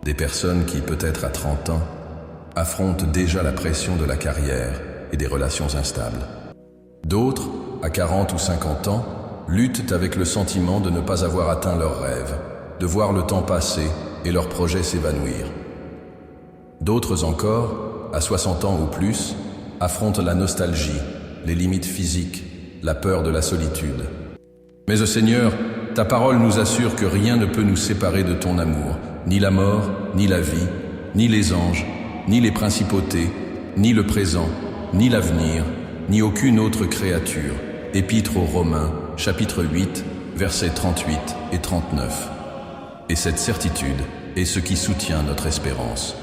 Des personnes qui, peut-être à 30 ans, affrontent déjà la pression de la carrière et des relations instables. D'autres, à 40 ou 50 ans, luttent avec le sentiment de ne pas avoir atteint leurs rêves, de voir le temps passer et leurs projets s'évanouir. D'autres encore, à 60 ans ou plus, affrontent la nostalgie, les limites physiques, la peur de la solitude. Mais, Seigneur, ta parole nous assure que rien ne peut nous séparer de ton amour, ni la mort, ni la vie, ni les anges, ni les principautés, ni le présent, ni l'avenir, ni aucune autre créature. Épître aux Romains, chapitre 8, versets 38 et 39. Et cette certitude est ce qui soutient notre espérance.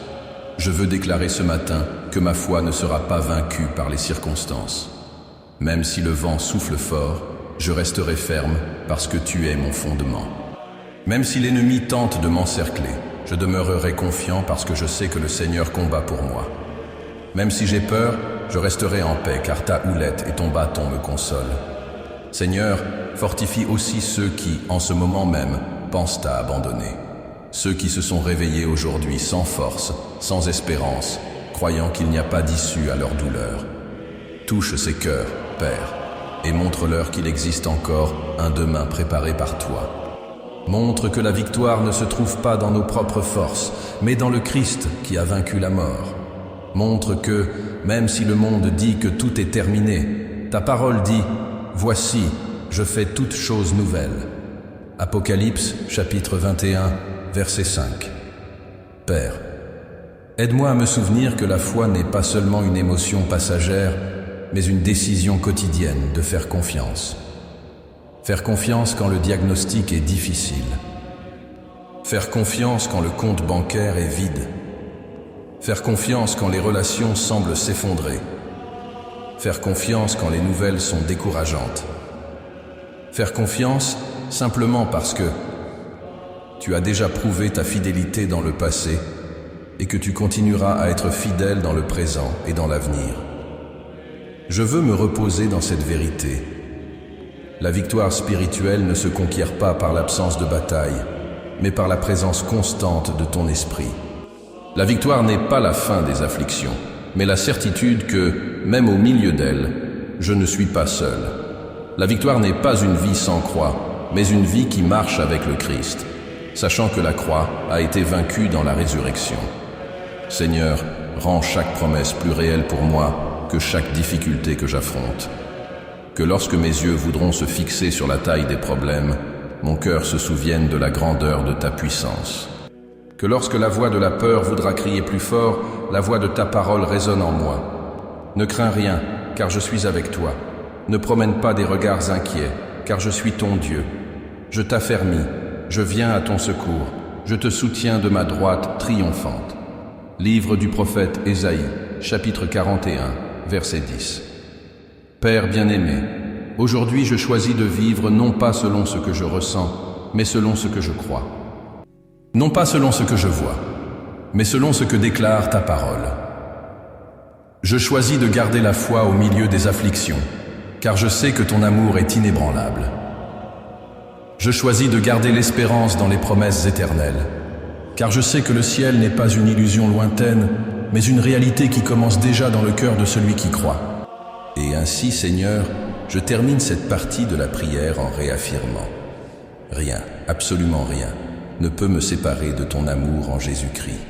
Je veux déclarer ce matin que ma foi ne sera pas vaincue par les circonstances. Même si le vent souffle fort, je resterai ferme parce que tu es mon fondement. Même si l'ennemi tente de m'encercler, je demeurerai confiant parce que je sais que le Seigneur combat pour moi. Même si j'ai peur, je resterai en paix car ta houlette et ton bâton me consolent. Seigneur, fortifie aussi ceux qui, en ce moment même, pensent à abandonner. Ceux qui se sont réveillés aujourd'hui sans force, sans espérance, croyant qu'il n'y a pas d'issue à leur douleur. Touche ces cœurs, Père, et montre-leur qu'il existe encore un demain préparé par toi. Montre que la victoire ne se trouve pas dans nos propres forces, mais dans le Christ qui a vaincu la mort. Montre que, même si le monde dit que tout est terminé, ta parole dit « Voici, je fais toutes choses nouvelles ». Apocalypse, chapitre 21, verset 5. Père, aide-moi à me souvenir que la foi n'est pas seulement une émotion passagère, mais une décision quotidienne de faire confiance. Faire confiance quand le diagnostic est difficile. Faire confiance quand le compte bancaire est vide. Faire confiance quand les relations semblent s'effondrer. Faire confiance quand les nouvelles sont décourageantes. Faire confiance simplement parce que tu as déjà prouvé ta fidélité dans le passé et que tu continueras à être fidèle dans le présent et dans l'avenir. Je veux me reposer dans cette vérité. La victoire spirituelle ne se conquiert pas par l'absence de bataille, mais par la présence constante de ton esprit. La victoire n'est pas la fin des afflictions, mais la certitude que, même au milieu d'elles, je ne suis pas seul. La victoire n'est pas une vie sans croix, mais une vie qui marche avec le Christ, sachant que la croix a été vaincue dans la résurrection. Seigneur, rends chaque promesse plus réelle pour moi que chaque difficulté que j'affronte. Que lorsque mes yeux voudront se fixer sur la taille des problèmes, mon cœur se souvienne de la grandeur de ta puissance. Que lorsque la voix de la peur voudra crier plus fort, la voix de ta parole résonne en moi. Ne crains rien, car je suis avec toi. Ne promène pas des regards inquiets, car je suis ton Dieu. Je t'affermis, je viens à ton secours, je te soutiens de ma droite triomphante. Livre du prophète Ésaïe, chapitre 41, verset 10. Père bien-aimé, aujourd'hui je choisis de vivre non pas selon ce que je ressens, mais selon ce que je crois. Non pas selon ce que je vois, mais selon ce que déclare ta parole. Je choisis de garder la foi au milieu des afflictions, car je sais que ton amour est inébranlable. Je choisis de garder l'espérance dans les promesses éternelles, car je sais que le ciel n'est pas une illusion lointaine, mais une réalité qui commence déjà dans le cœur de celui qui croit. Et ainsi, Seigneur, je termine cette partie de la prière en réaffirmant: rien, absolument rien, ne peut me séparer de ton amour en Jésus-Christ.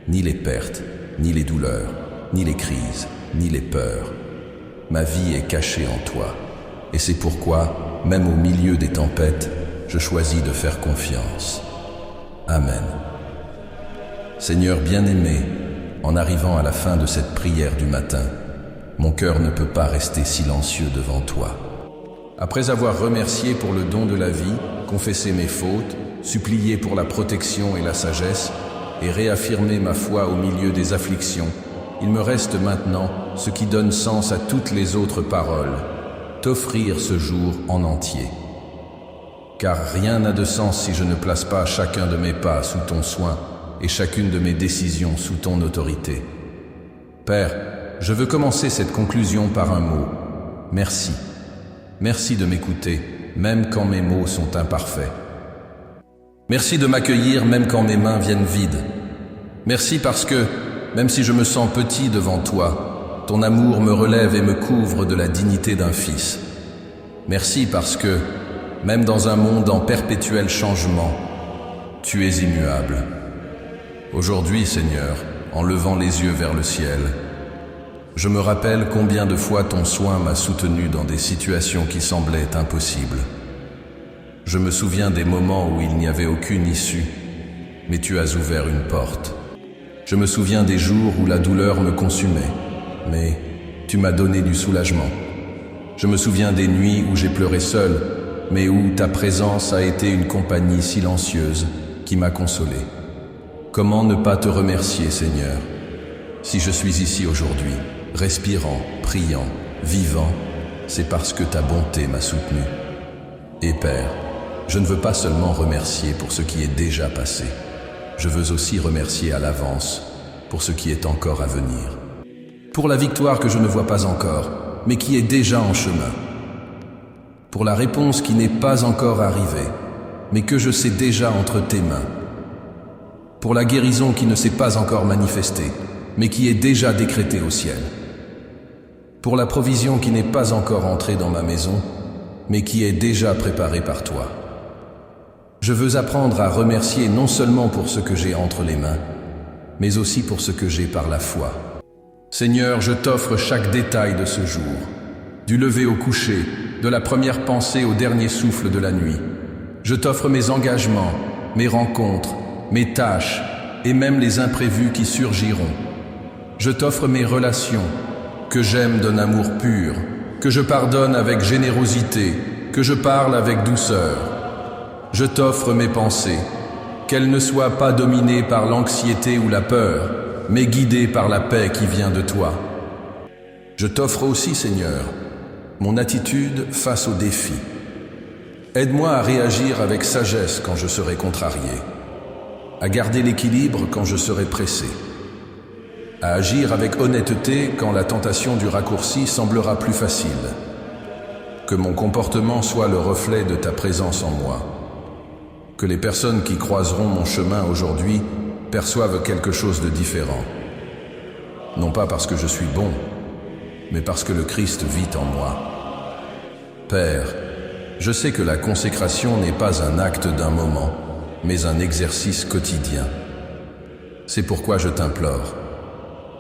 Ni les pertes, ni les douleurs, ni les crises, ni les peurs. Ma vie est cachée en toi. Et c'est pourquoi, même au milieu des tempêtes, je choisis de faire confiance. Amen. Seigneur bien-aimé, en arrivant à la fin de cette prière du matin, mon cœur ne peut pas rester silencieux devant toi. Après avoir remercié pour le don de la vie, confessé mes fautes, supplié pour la protection et la sagesse, et réaffirmé ma foi au milieu des afflictions, il me reste maintenant ce qui donne sens à toutes les autres paroles, t'offrir ce jour en entier. Car rien n'a de sens si je ne place pas chacun de mes pas sous ton soin et chacune de mes décisions sous ton autorité. Père, je veux commencer cette conclusion par un mot. Merci. Merci de m'écouter, même quand mes mots sont imparfaits. Merci de m'accueillir, même quand mes mains viennent vides. Merci parce que, même si je me sens petit devant toi, ton amour me relève et me couvre de la dignité d'un fils. Merci parce que, même dans un monde en perpétuel changement, tu es immuable. Aujourd'hui, Seigneur, en levant les yeux vers le ciel, je me rappelle combien de fois ton soin m'a soutenu dans des situations qui semblaient impossibles. Je me souviens des moments où il n'y avait aucune issue, mais tu as ouvert une porte. Je me souviens des jours où la douleur me consumait, mais tu m'as donné du soulagement. Je me souviens des nuits où j'ai pleuré seul, mais où ta présence a été une compagnie silencieuse qui m'a consolé. Comment ne pas te remercier, Seigneur, si je suis ici aujourd'hui, respirant, priant, vivant, c'est parce que ta bonté m'a soutenu. Et Père, je ne veux pas seulement remercier pour ce qui est déjà passé, je veux aussi remercier à l'avance pour ce qui est encore à venir. Pour la victoire que je ne vois pas encore, mais qui est déjà en chemin. Pour la réponse qui n'est pas encore arrivée, mais que je sais déjà entre tes mains. Pour la guérison qui ne s'est pas encore manifestée, mais qui est déjà décrétée au ciel. Pour la provision qui n'est pas encore entrée dans ma maison, mais qui est déjà préparée par toi. Je veux apprendre à remercier non seulement pour ce que j'ai entre les mains, mais aussi pour ce que j'ai par la foi. Seigneur, je t'offre chaque détail de ce jour, du lever au coucher, de la première pensée au dernier souffle de la nuit. Je t'offre mes engagements, mes rencontres, mes tâches et même les imprévus qui surgiront. Je t'offre mes relations, que j'aime d'un amour pur, que je pardonne avec générosité, que je parle avec douceur. Je t'offre mes pensées, qu'elles ne soient pas dominées par l'anxiété ou la peur, mais guidées par la paix qui vient de toi. Je t'offre aussi, Seigneur, mon attitude face aux défis. Aide-moi à réagir avec sagesse quand je serai contrarié, à garder l'équilibre quand je serai pressé, à agir avec honnêteté quand la tentation du raccourci semblera plus facile. Que mon comportement soit le reflet de ta présence en moi. Que les personnes qui croiseront mon chemin aujourd'hui perçoivent quelque chose de différent. Non pas parce que je suis bon, mais parce que le Christ vit en moi. Père, je sais que la consécration n'est pas un acte d'un moment, mais un exercice quotidien. C'est pourquoi je t'implore,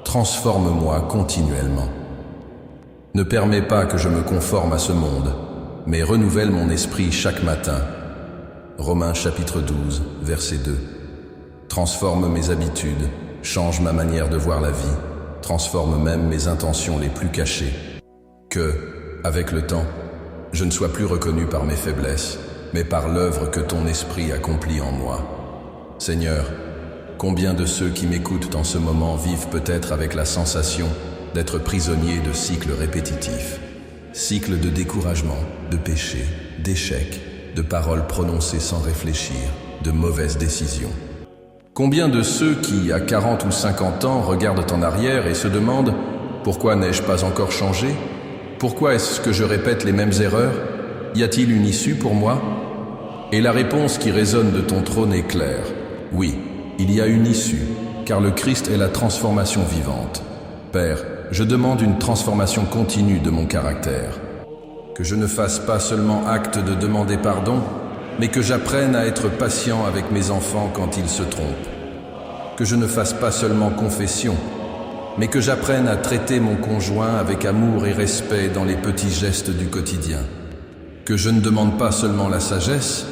transforme-moi continuellement. Ne permets pas que je me conforme à ce monde, mais renouvelle mon esprit chaque matin. Romains chapitre 12, verset 2. Transforme mes habitudes, change ma manière de voir la vie, transforme même mes intentions les plus cachées. Que, avec le temps, je ne sois plus reconnu par mes faiblesses, mais par l'œuvre que ton esprit accomplit en moi. Seigneur, combien de ceux qui m'écoutent en ce moment vivent peut-être avec la sensation d'être prisonniers de cycles répétitifs, cycles de découragement, de péché, d'échecs, de paroles prononcées sans réfléchir, de mauvaises décisions. Combien de ceux qui, à 40 ou 50 ans, regardent en arrière et se demandent « Pourquoi n'ai-je pas encore changé ? Pourquoi est-ce que je répète les mêmes erreurs ? Y a-t-il une issue pour moi ?» Et la réponse qui résonne de ton trône est claire. Oui, il y a une issue, car le Christ est la transformation vivante. Père, je demande une transformation continue de mon caractère. Que je ne fasse pas seulement acte de demander pardon, mais que j'apprenne à être patient avec mes enfants quand ils se trompent. Que je ne fasse pas seulement confession, mais que j'apprenne à traiter mon conjoint avec amour et respect dans les petits gestes du quotidien. Que je ne demande pas seulement la sagesse,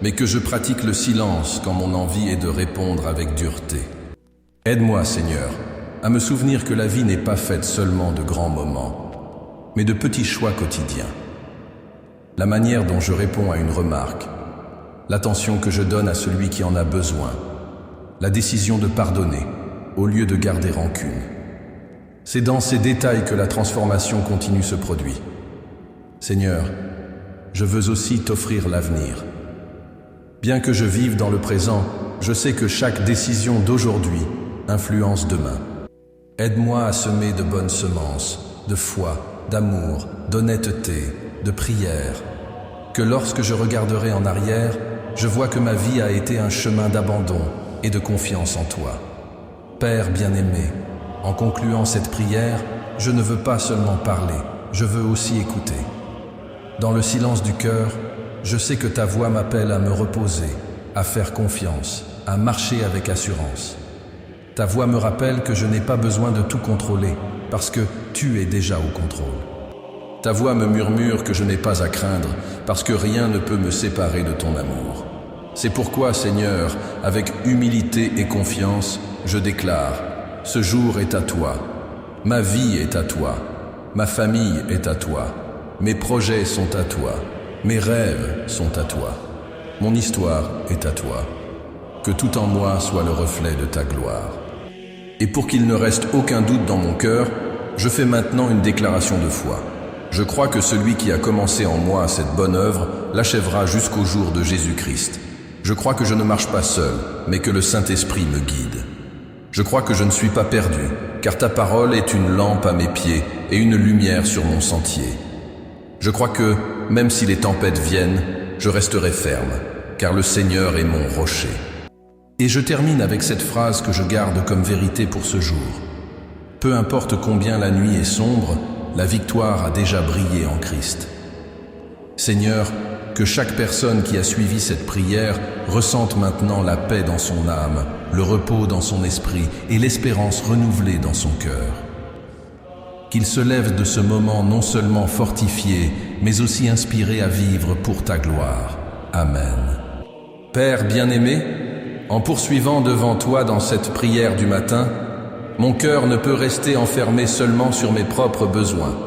mais que je pratique le silence quand mon envie est de répondre avec dureté. Aide-moi, Seigneur, à me souvenir que la vie n'est pas faite seulement de grands moments, mais de petits choix quotidiens. La manière dont je réponds à une remarque, l'attention que je donne à celui qui en a besoin, la décision de pardonner au lieu de garder rancune. C'est dans ces détails que la transformation continue se produit. Seigneur, je veux aussi t'offrir l'avenir. Bien que je vive dans le présent, je sais que chaque décision d'aujourd'hui influence demain. Aide-moi à semer de bonnes semences, de foi, d'amour, d'honnêteté, de prière. Que lorsque je regarderai en arrière, je vois que ma vie a été un chemin d'abandon et de confiance en toi. Père bien-aimé, en concluant cette prière, je ne veux pas seulement parler, je veux aussi écouter. Dans le silence du cœur, je sais que ta voix m'appelle à me reposer, à faire confiance, à marcher avec assurance. Ta voix me rappelle que je n'ai pas besoin de tout contrôler, parce que tu es déjà au contrôle. Ta voix me murmure que je n'ai pas à craindre, parce que rien ne peut me séparer de ton amour. C'est pourquoi, Seigneur, avec humilité et confiance, je déclare, ce jour est à toi, ma vie est à toi, ma famille est à toi, mes projets sont à toi, mes rêves sont à toi, mon histoire est à toi. Que tout en moi soit le reflet de ta gloire. Et pour qu'il ne reste aucun doute dans mon cœur, je fais maintenant une déclaration de foi. Je crois que celui qui a commencé en moi cette bonne œuvre l'achèvera jusqu'au jour de Jésus-Christ. Je crois que je ne marche pas seul, mais que le Saint-Esprit me guide. Je crois que je ne suis pas perdu, car ta parole est une lampe à mes pieds et une lumière sur mon sentier. Je crois que, même si les tempêtes viennent, je resterai ferme, car le Seigneur est mon rocher. Et je termine avec cette phrase que je garde comme vérité pour ce jour. Peu importe combien la nuit est sombre, la victoire a déjà brillé en Christ. Seigneur, que chaque personne qui a suivi cette prière ressente maintenant la paix dans son âme, le repos dans son esprit et l'espérance renouvelée dans son cœur. Qu'il se lève de ce moment non seulement fortifié, mais aussi inspiré à vivre pour ta gloire. Amen. Père bien-aimé, en poursuivant devant toi dans cette prière du matin, mon cœur ne peut rester enfermé seulement sur mes propres besoins.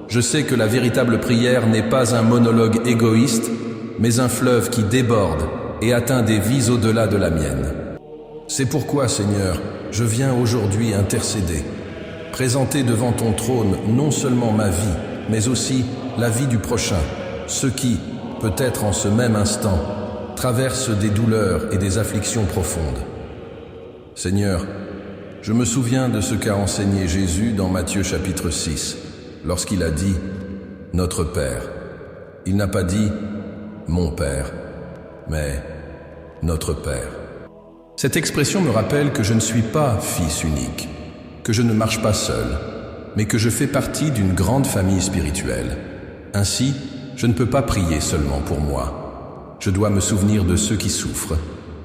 Je sais que la véritable prière n'est pas un monologue égoïste, mais un fleuve qui déborde et atteint des vies au-delà de la mienne. C'est pourquoi, Seigneur, je viens aujourd'hui intercéder, présenter devant ton trône non seulement ma vie, mais aussi la vie du prochain, ceux qui, peut-être en ce même instant, traversent des douleurs et des afflictions profondes. Seigneur, je me souviens de ce qu'a enseigné Jésus dans Matthieu chapitre 6, lorsqu'il a dit « Notre Père ». Il n'a pas dit « Mon Père », mais « Notre Père ». Cette expression me rappelle que je ne suis pas fils unique, que je ne marche pas seul, mais que je fais partie d'une grande famille spirituelle. Ainsi, je ne peux pas prier seulement pour moi. Je dois me souvenir de ceux qui souffrent,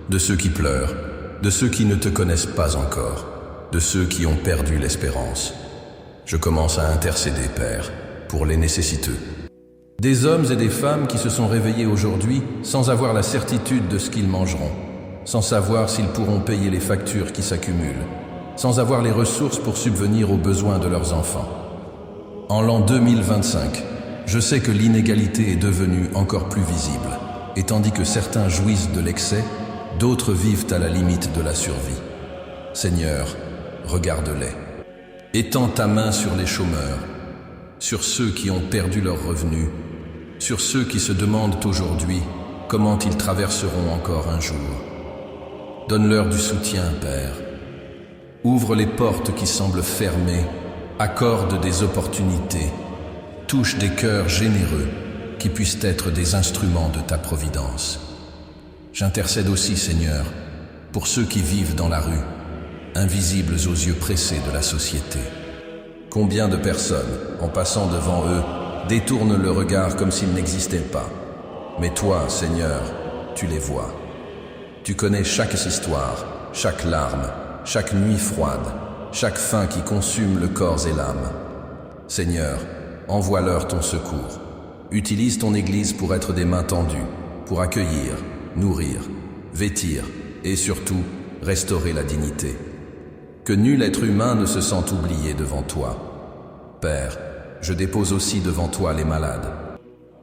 de ceux qui pleurent, de ceux qui ne te connaissent pas encore, de ceux qui ont perdu l'espérance. Je commence à intercéder, Père, pour les nécessiteux. Des hommes et des femmes qui se sont réveillés aujourd'hui sans avoir la certitude de ce qu'ils mangeront, sans savoir s'ils pourront payer les factures qui s'accumulent, sans avoir les ressources pour subvenir aux besoins de leurs enfants. En l'an 2025, je sais que l'inégalité est devenue encore plus visible. Et tandis que certains jouissent de l'excès, d'autres vivent à la limite de la survie. Seigneur, regarde-les. Étends ta main sur les chômeurs, sur ceux qui ont perdu leurs revenus, sur ceux qui se demandent aujourd'hui comment ils traverseront encore un jour. Donne-leur du soutien, Père. Ouvre les portes qui semblent fermées, accorde des opportunités, touche des cœurs généreux, qui puissent être des instruments de ta providence. J'intercède aussi, Seigneur, pour ceux qui vivent dans la rue, invisibles aux yeux pressés de la société. Combien de personnes, en passant devant eux, détournent le regard comme s'ils n'existaient pas. Mais toi, Seigneur, tu les vois. Tu connais chaque histoire, chaque larme, chaque nuit froide, chaque faim qui consume le corps et l'âme. Seigneur, envoie-leur ton secours. Utilise ton Église pour être des mains tendues, pour accueillir, nourrir, vêtir et surtout restaurer la dignité. que nul être humain ne se sente oublié devant toi. Père, je dépose aussi devant toi les malades.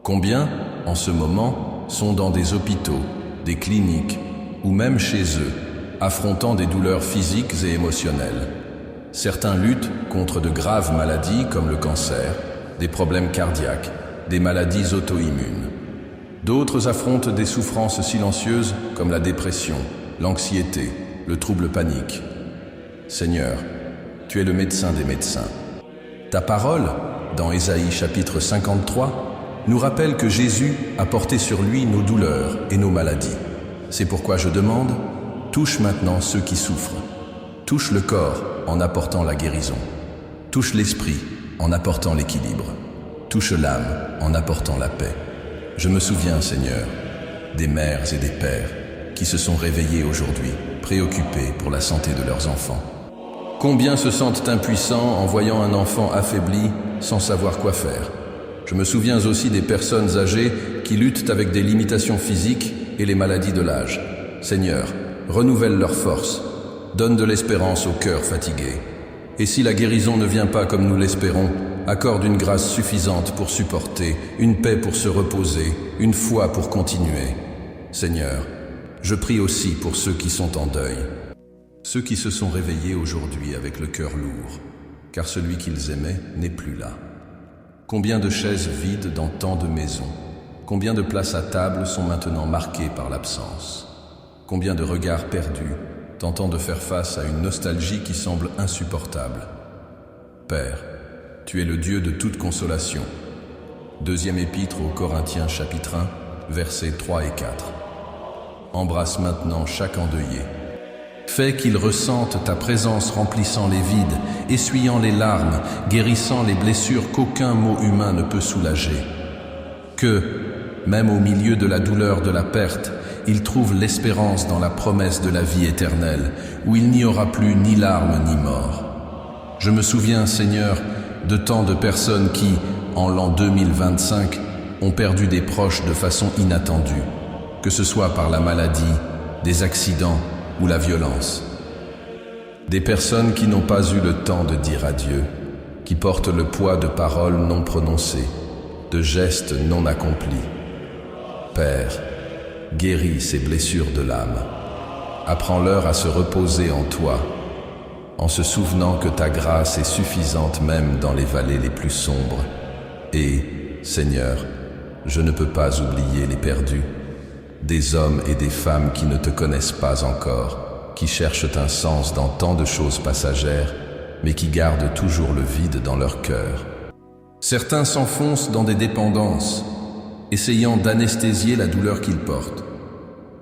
Combien, en ce moment, sont dans des hôpitaux, des cliniques, ou même chez eux, affrontant des douleurs physiques et émotionnelles. Certains luttent contre de graves maladies comme le cancer, des problèmes cardiaques, des maladies auto-immunes. D'autres affrontent des souffrances silencieuses comme la dépression, l'anxiété, le trouble panique. Seigneur, tu es le médecin des médecins. Ta parole, dans Ésaïe chapitre 53, nous rappelle que Jésus a porté sur lui nos douleurs et nos maladies. C'est pourquoi je demande, touche maintenant ceux qui souffrent. Touche le corps en apportant la guérison. Touche l'esprit en apportant l'équilibre. Touche l'âme en apportant la paix. Je me souviens, Seigneur, des mères et des pères qui se sont réveillés aujourd'hui, préoccupés pour la santé de leurs enfants. Combien se sentent impuissants en voyant un enfant affaibli sans savoir quoi faire. Je me souviens aussi des personnes âgées qui luttent avec des limitations physiques et les maladies de l'âge. Seigneur, renouvelle leurs forces, donne de l'espérance aux cœurs fatigués. Et si la guérison ne vient pas comme nous l'espérons, accorde une grâce suffisante pour supporter, une paix pour se reposer, une foi pour continuer. Seigneur, je prie aussi pour ceux qui sont en deuil, ceux qui se sont réveillés aujourd'hui avec le cœur lourd, car celui qu'ils aimaient n'est plus là. Combien de chaises vides dans tant de maisons, combien de places à table sont maintenant marquées par l'absence, combien de regards perdus, tentant de faire face à une nostalgie qui semble insupportable. Père, tu es le Dieu de toute consolation. Deuxième épître aux Corinthiens chapitre 1, versets 3 et 4. Embrasse maintenant chaque endeuillé. Fais qu'il ressente ta présence remplissant les vides, essuyant les larmes, guérissant les blessures qu'aucun mot humain ne peut soulager. Que, même au milieu de la douleur de la perte, il trouve l'espérance dans la promesse de la vie éternelle, où il n'y aura plus ni larmes ni mort. Je me souviens, Seigneur, de tant de personnes qui, en l'an 2025, ont perdu des proches de façon inattendue, que ce soit par la maladie, des accidents ou la violence. Des personnes qui n'ont pas eu le temps de dire adieu, qui portent le poids de paroles non prononcées, de gestes non accomplis. Père, guéris ces blessures de l'âme. Apprends-leur à se reposer en toi, en se souvenant que ta grâce est suffisante même dans les vallées les plus sombres. Et, Seigneur, je ne peux pas oublier les perdus, des hommes et des femmes qui ne te connaissent pas encore, qui cherchent un sens dans tant de choses passagères, mais qui gardent toujours le vide dans leur cœur. Certains s'enfoncent dans des dépendances, essayant d'anesthésier la douleur qu'ils portent.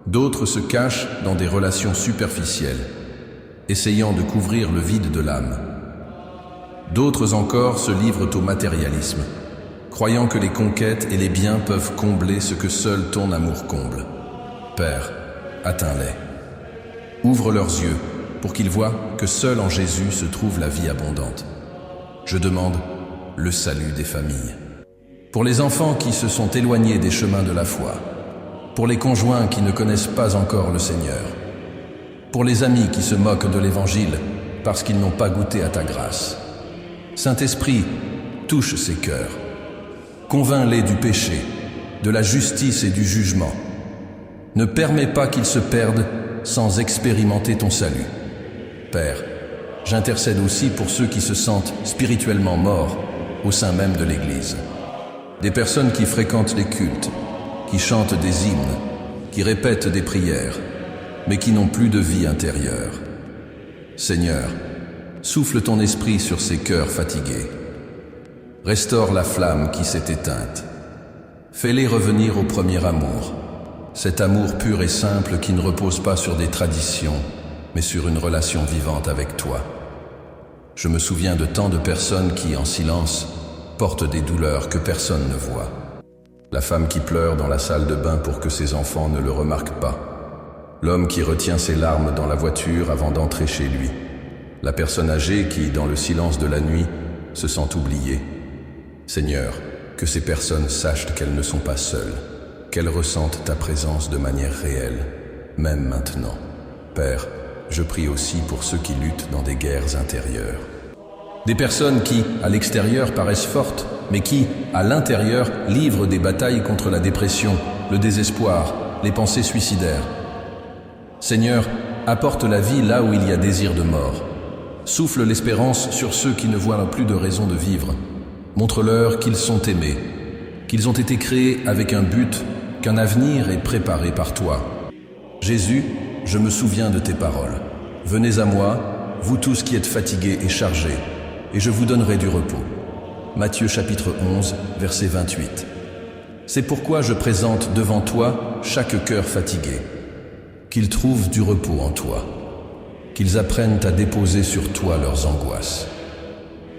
D'autres se cachent dans des relations superficielles, essayant de couvrir le vide de l'âme. D'autres encore se livrent au matérialisme, croyant que les conquêtes et les biens peuvent combler ce que seul ton amour comble. Père, atteins-les. Ouvre leurs yeux pour qu'ils voient que seul en Jésus se trouve la vie abondante. Je demande le salut des familles. Pour les enfants qui se sont éloignés des chemins de la foi, pour les conjoints qui ne connaissent pas encore le Seigneur, pour les amis qui se moquent de l'Évangile parce qu'ils n'ont pas goûté à ta grâce. Saint-Esprit, touche ces cœurs. Convainc-les du péché, de la justice et du jugement. Ne permets pas qu'ils se perdent sans expérimenter ton salut. Père, j'intercède aussi pour ceux qui se sentent spirituellement morts au sein même de l'Église. Des personnes qui fréquentent les cultes, qui chantent des hymnes, qui répètent des prières, mais qui n'ont plus de vie intérieure. Seigneur, souffle ton esprit sur ces cœurs fatigués. Restaure la flamme qui s'est éteinte. Fais-les revenir au premier amour, cet amour pur et simple qui ne repose pas sur des traditions, mais sur une relation vivante avec toi. Je me souviens de tant de personnes qui, en silence, portent des douleurs que personne ne voit. La femme qui pleure dans la salle de bain pour que ses enfants ne le remarquent pas. L'homme qui retient ses larmes dans la voiture avant d'entrer chez lui. La personne âgée qui, dans le silence de la nuit, se sent oubliée. Seigneur, que ces personnes sachent qu'elles ne sont pas seules, qu'elles ressentent ta présence de manière réelle, même maintenant. Père, je prie aussi pour ceux qui luttent dans des guerres intérieures. Des personnes qui, à l'extérieur, paraissent fortes, mais qui, à l'intérieur, livrent des batailles contre la dépression, le désespoir, les pensées suicidaires. Seigneur, apporte la vie là où il y a désir de mort. Souffle l'espérance sur ceux qui ne voient plus de raison de vivre. Montre-leur qu'ils sont aimés, qu'ils ont été créés avec un but, qu'un avenir est préparé par toi. Jésus, je me souviens de tes paroles. Venez à moi, vous tous qui êtes fatigués et chargés, et je vous donnerai du repos. Matthieu chapitre 11, verset 28. C'est pourquoi je présente devant toi chaque cœur fatigué. Qu'ils trouvent du repos en toi. Qu'ils apprennent à déposer sur toi leurs angoisses.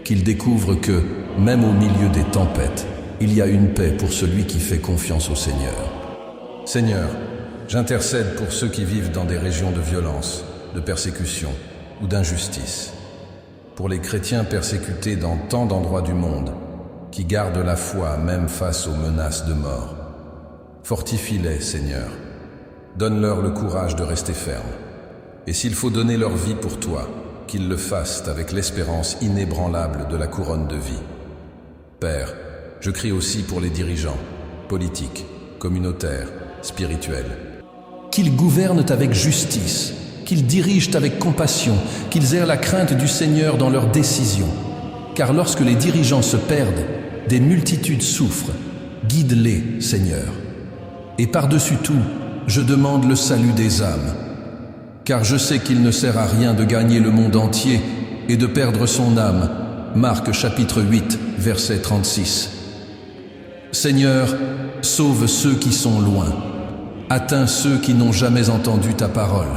Qu'ils découvrent que, même au milieu des tempêtes, il y a une paix pour celui qui fait confiance au Seigneur. Seigneur, j'intercède pour ceux qui vivent dans des régions de violence, de persécution ou d'injustice. Pour les chrétiens persécutés dans tant d'endroits du monde, qui gardent la foi même face aux menaces de mort. Fortifie-les, Seigneur. Donne-leur le courage de rester fermes. Et s'il faut donner leur vie pour toi, qu'ils le fassent avec l'espérance inébranlable de la couronne de vie. Père, je crie aussi pour les dirigeants, politiques, communautaires, spirituels. Qu'ils gouvernent avec justice, qu'ils dirigent avec compassion, qu'ils aient la crainte du Seigneur dans leurs décisions. Car lorsque les dirigeants se perdent, des multitudes souffrent. Guide-les, Seigneur. Et par-dessus tout, je demande le salut des âmes. Car je sais qu'il ne sert à rien de gagner le monde entier et de perdre son âme. Marc chapitre 8, verset 36. Seigneur, sauve ceux qui sont loin. Atteins ceux qui n'ont jamais entendu ta parole.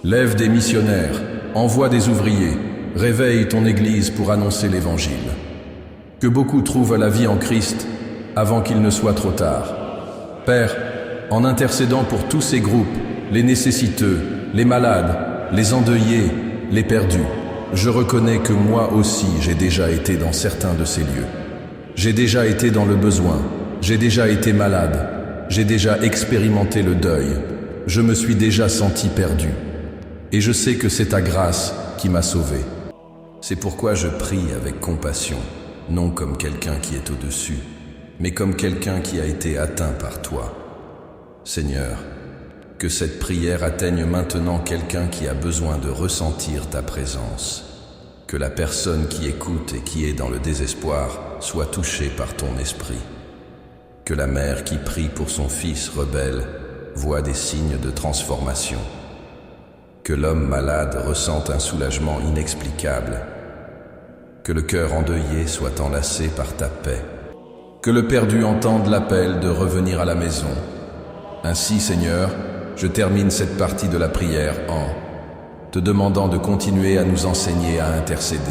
Lève des missionnaires, envoie des ouvriers, réveille ton Église pour annoncer l'Évangile. Que beaucoup trouvent la vie en Christ avant qu'il ne soit trop tard. Père, en intercédant pour tous ces groupes, les nécessiteux, les malades, les endeuillés, les perdus, je reconnais que moi aussi j'ai déjà été dans certains de ces lieux. J'ai déjà été dans le besoin, j'ai déjà été malade, j'ai déjà expérimenté le deuil, je me suis déjà senti perdu. Et je sais que c'est ta grâce qui m'a sauvé. C'est pourquoi je prie avec compassion, non comme quelqu'un qui est au-dessus, mais comme quelqu'un qui a été atteint par toi. Seigneur, que cette prière atteigne maintenant quelqu'un qui a besoin de ressentir ta présence. Que la personne qui écoute et qui est dans le désespoir soit touchée par ton esprit. Que la mère qui prie pour son fils rebelle voit des signes de transformation. Que l'homme malade ressente un soulagement inexplicable. Que le cœur endeuillé soit enlacé par ta paix. Que le perdu entende l'appel de revenir à la maison. Ainsi, Seigneur, je termine cette partie de la prière en te demandant de continuer à nous enseigner à intercéder.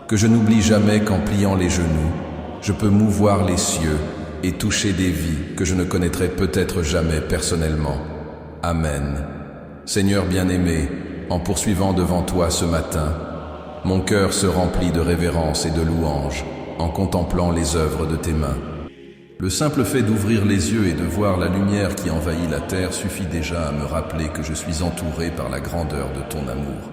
Que je n'oublie jamais qu'en pliant les genoux, je peux mouvoir les cieux et toucher des vies que je ne connaîtrai peut-être jamais personnellement. Amen. Seigneur bien-aimé, en poursuivant devant toi ce matin, mon cœur se remplit de révérence et de louange en contemplant les œuvres de tes mains. Le simple fait d'ouvrir les yeux et de voir la lumière qui envahit la terre suffit déjà à me rappeler que je suis entouré par la grandeur de ton amour.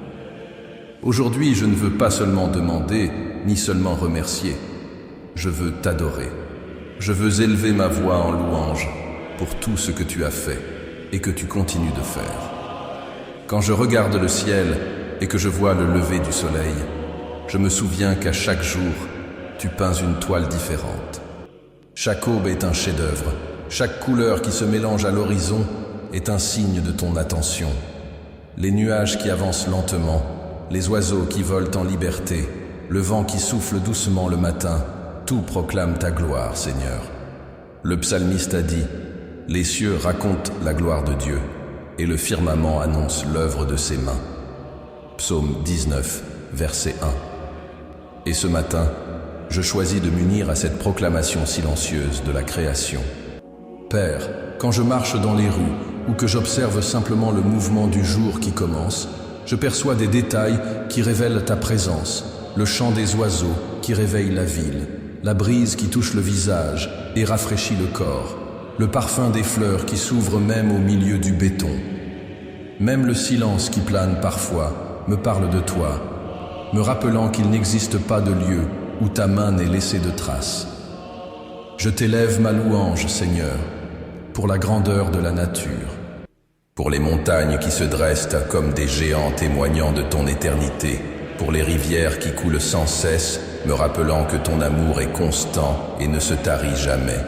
Aujourd'hui, je ne veux pas seulement demander, ni seulement remercier. Je veux t'adorer. Je veux élever ma voix en louange pour tout ce que tu as fait et que tu continues de faire. Quand je regarde le ciel et que je vois le lever du soleil, je me souviens qu'à chaque jour, tu peins une toile différente. Chaque aube est un chef-d'œuvre. Chaque couleur qui se mélange à l'horizon est un signe de ton attention. Les nuages qui avancent lentement, les oiseaux qui volent en liberté, le vent qui souffle doucement le matin, tout proclame ta gloire, Seigneur. Le psalmiste a dit « Les cieux racontent la gloire de Dieu, et le firmament annonce l'œuvre de ses mains. » Psaume 19, verset 1. Et ce matin, je choisis de m'unir à cette proclamation silencieuse de la création. Père, quand je marche dans les rues ou que j'observe simplement le mouvement du jour qui commence, je perçois des détails qui révèlent ta présence, le chant des oiseaux qui réveille la ville, la brise qui touche le visage et rafraîchit le corps, le parfum des fleurs qui s'ouvrent même au milieu du béton. même le silence qui plane parfois me parle de toi, me rappelant qu'il n'existe pas de lieu où ta main n'ait laissé de traces. Je t'élève ma louange, Seigneur, pour la grandeur de la nature, pour les montagnes qui se dressent comme des géants témoignant de ton éternité, pour les rivières qui coulent sans cesse, me rappelant que ton amour est constant et ne se tarit jamais.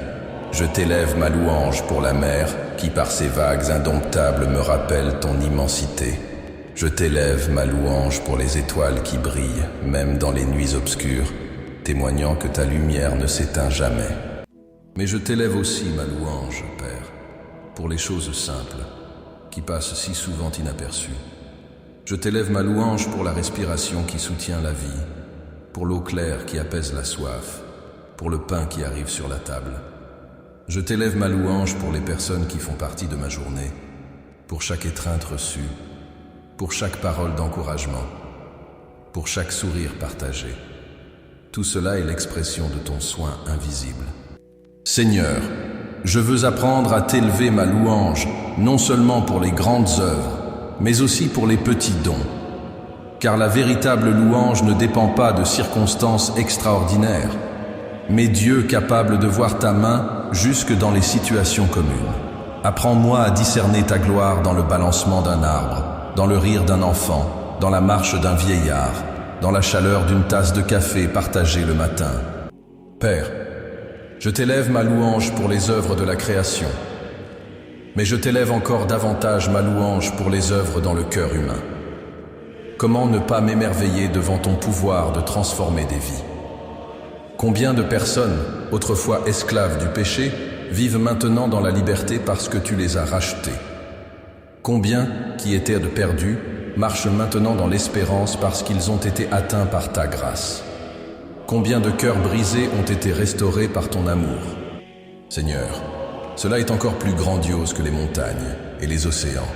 Je t'élève ma louange pour la mer, qui par ses vagues indomptables me rappelle ton immensité. Je t'élève ma louange pour les étoiles qui brillent, même dans les nuits obscures, témoignant que ta lumière ne s'éteint jamais. Mais je t'élève aussi ma louange, Père, pour les choses simples, qui passent si souvent inaperçues. Je t'élève ma louange pour la respiration qui soutient la vie, pour l'eau claire qui apaise la soif, pour le pain qui arrive sur la table. Je t'élève ma louange pour les personnes qui font partie de ma journée, pour chaque étreinte reçue, pour chaque parole d'encouragement, pour chaque sourire partagé. Tout cela est l'expression de ton soin invisible. Seigneur, je veux apprendre à t'élever ma louange, non seulement pour les grandes œuvres, mais aussi pour les petits dons. Car la véritable louange ne dépend pas de circonstances extraordinaires, mais Dieu capable de voir ta main jusque dans les situations communes. Apprends-moi à discerner ta gloire dans le balancement d'un arbre, dans le rire d'un enfant, dans la marche d'un vieillard, dans la chaleur d'une tasse de café partagée le matin. Père, je t'élève ma louange pour les œuvres de la création, mais je t'élève encore davantage ma louange pour les œuvres dans le cœur humain. Comment ne pas m'émerveiller devant ton pouvoir de transformer des vies? Combien de personnes, autrefois esclaves du péché, vivent maintenant dans la liberté parce que tu les as rachetés? Combien, qui étaient de perdus, marchent maintenant dans l'espérance parce qu'ils ont été atteints par ta grâce? Combien de cœurs brisés ont été restaurés par ton amour? Seigneur, cela est encore plus grandiose que les montagnes et les océans,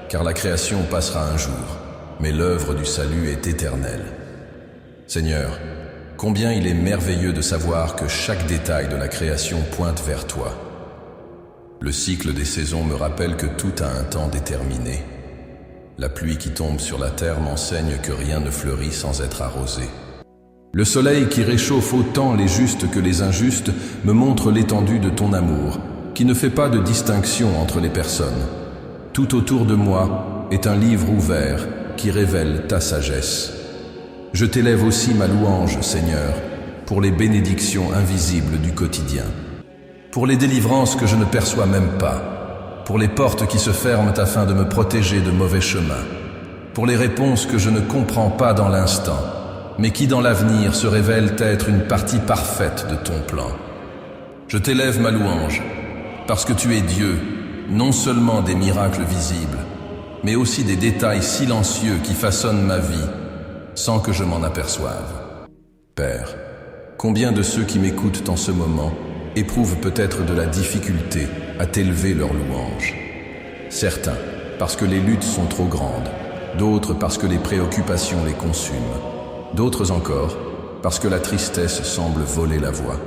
car la création passera un jour, mais l'œuvre du salut est éternelle. Seigneur, combien il est merveilleux de savoir que chaque détail de la création pointe vers toi. Le cycle des saisons me rappelle que tout a un temps déterminé. La pluie qui tombe sur la terre m'enseigne que rien ne fleurit sans être arrosé. Le soleil qui réchauffe autant les justes que les injustes me montre l'étendue de ton amour, qui ne fait pas de distinction entre les personnes. Tout autour de moi est un livre ouvert qui révèle ta sagesse. Je t'élève aussi ma louange, Seigneur, pour les bénédictions invisibles du quotidien, pour les délivrances que je ne perçois même pas, pour les portes qui se ferment afin de me protéger de mauvais chemins, pour les réponses que je ne comprends pas dans l'instant, mais qui dans l'avenir se révèlent être une partie parfaite de ton plan. Je t'élève ma louange, parce que tu es Dieu, non seulement des miracles visibles, mais aussi des détails silencieux qui façonnent ma vie, sans que je m'en aperçoive. Père, combien de ceux qui m'écoutent en ce moment éprouvent peut-être de la difficulté à t'élever leur louange. Certains, parce que les luttes sont trop grandes, d'autres parce que les préoccupations les consument, d'autres encore parce que la tristesse semble voler la voix.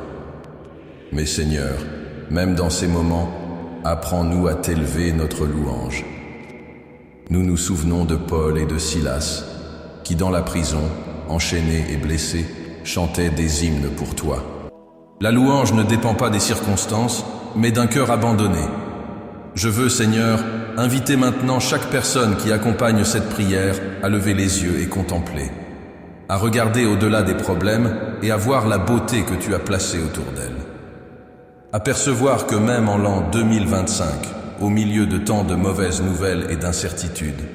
Mais Seigneur, même dans ces moments, apprends-nous à t'élever notre louange. Nous nous souvenons de Paul et de Silas, qui dans la prison, enchaînés et blessés, chantaient des hymnes pour toi. La louange ne dépend pas des circonstances, mais d'un cœur abandonné. Je veux, Seigneur, inviter maintenant chaque personne qui accompagne cette prière à lever les yeux et contempler, à regarder au-delà des problèmes et à voir la beauté que tu as placée autour d'elle. À percevoir que même en l'an 2025, au milieu de tant de mauvaises nouvelles et d'incertitudes,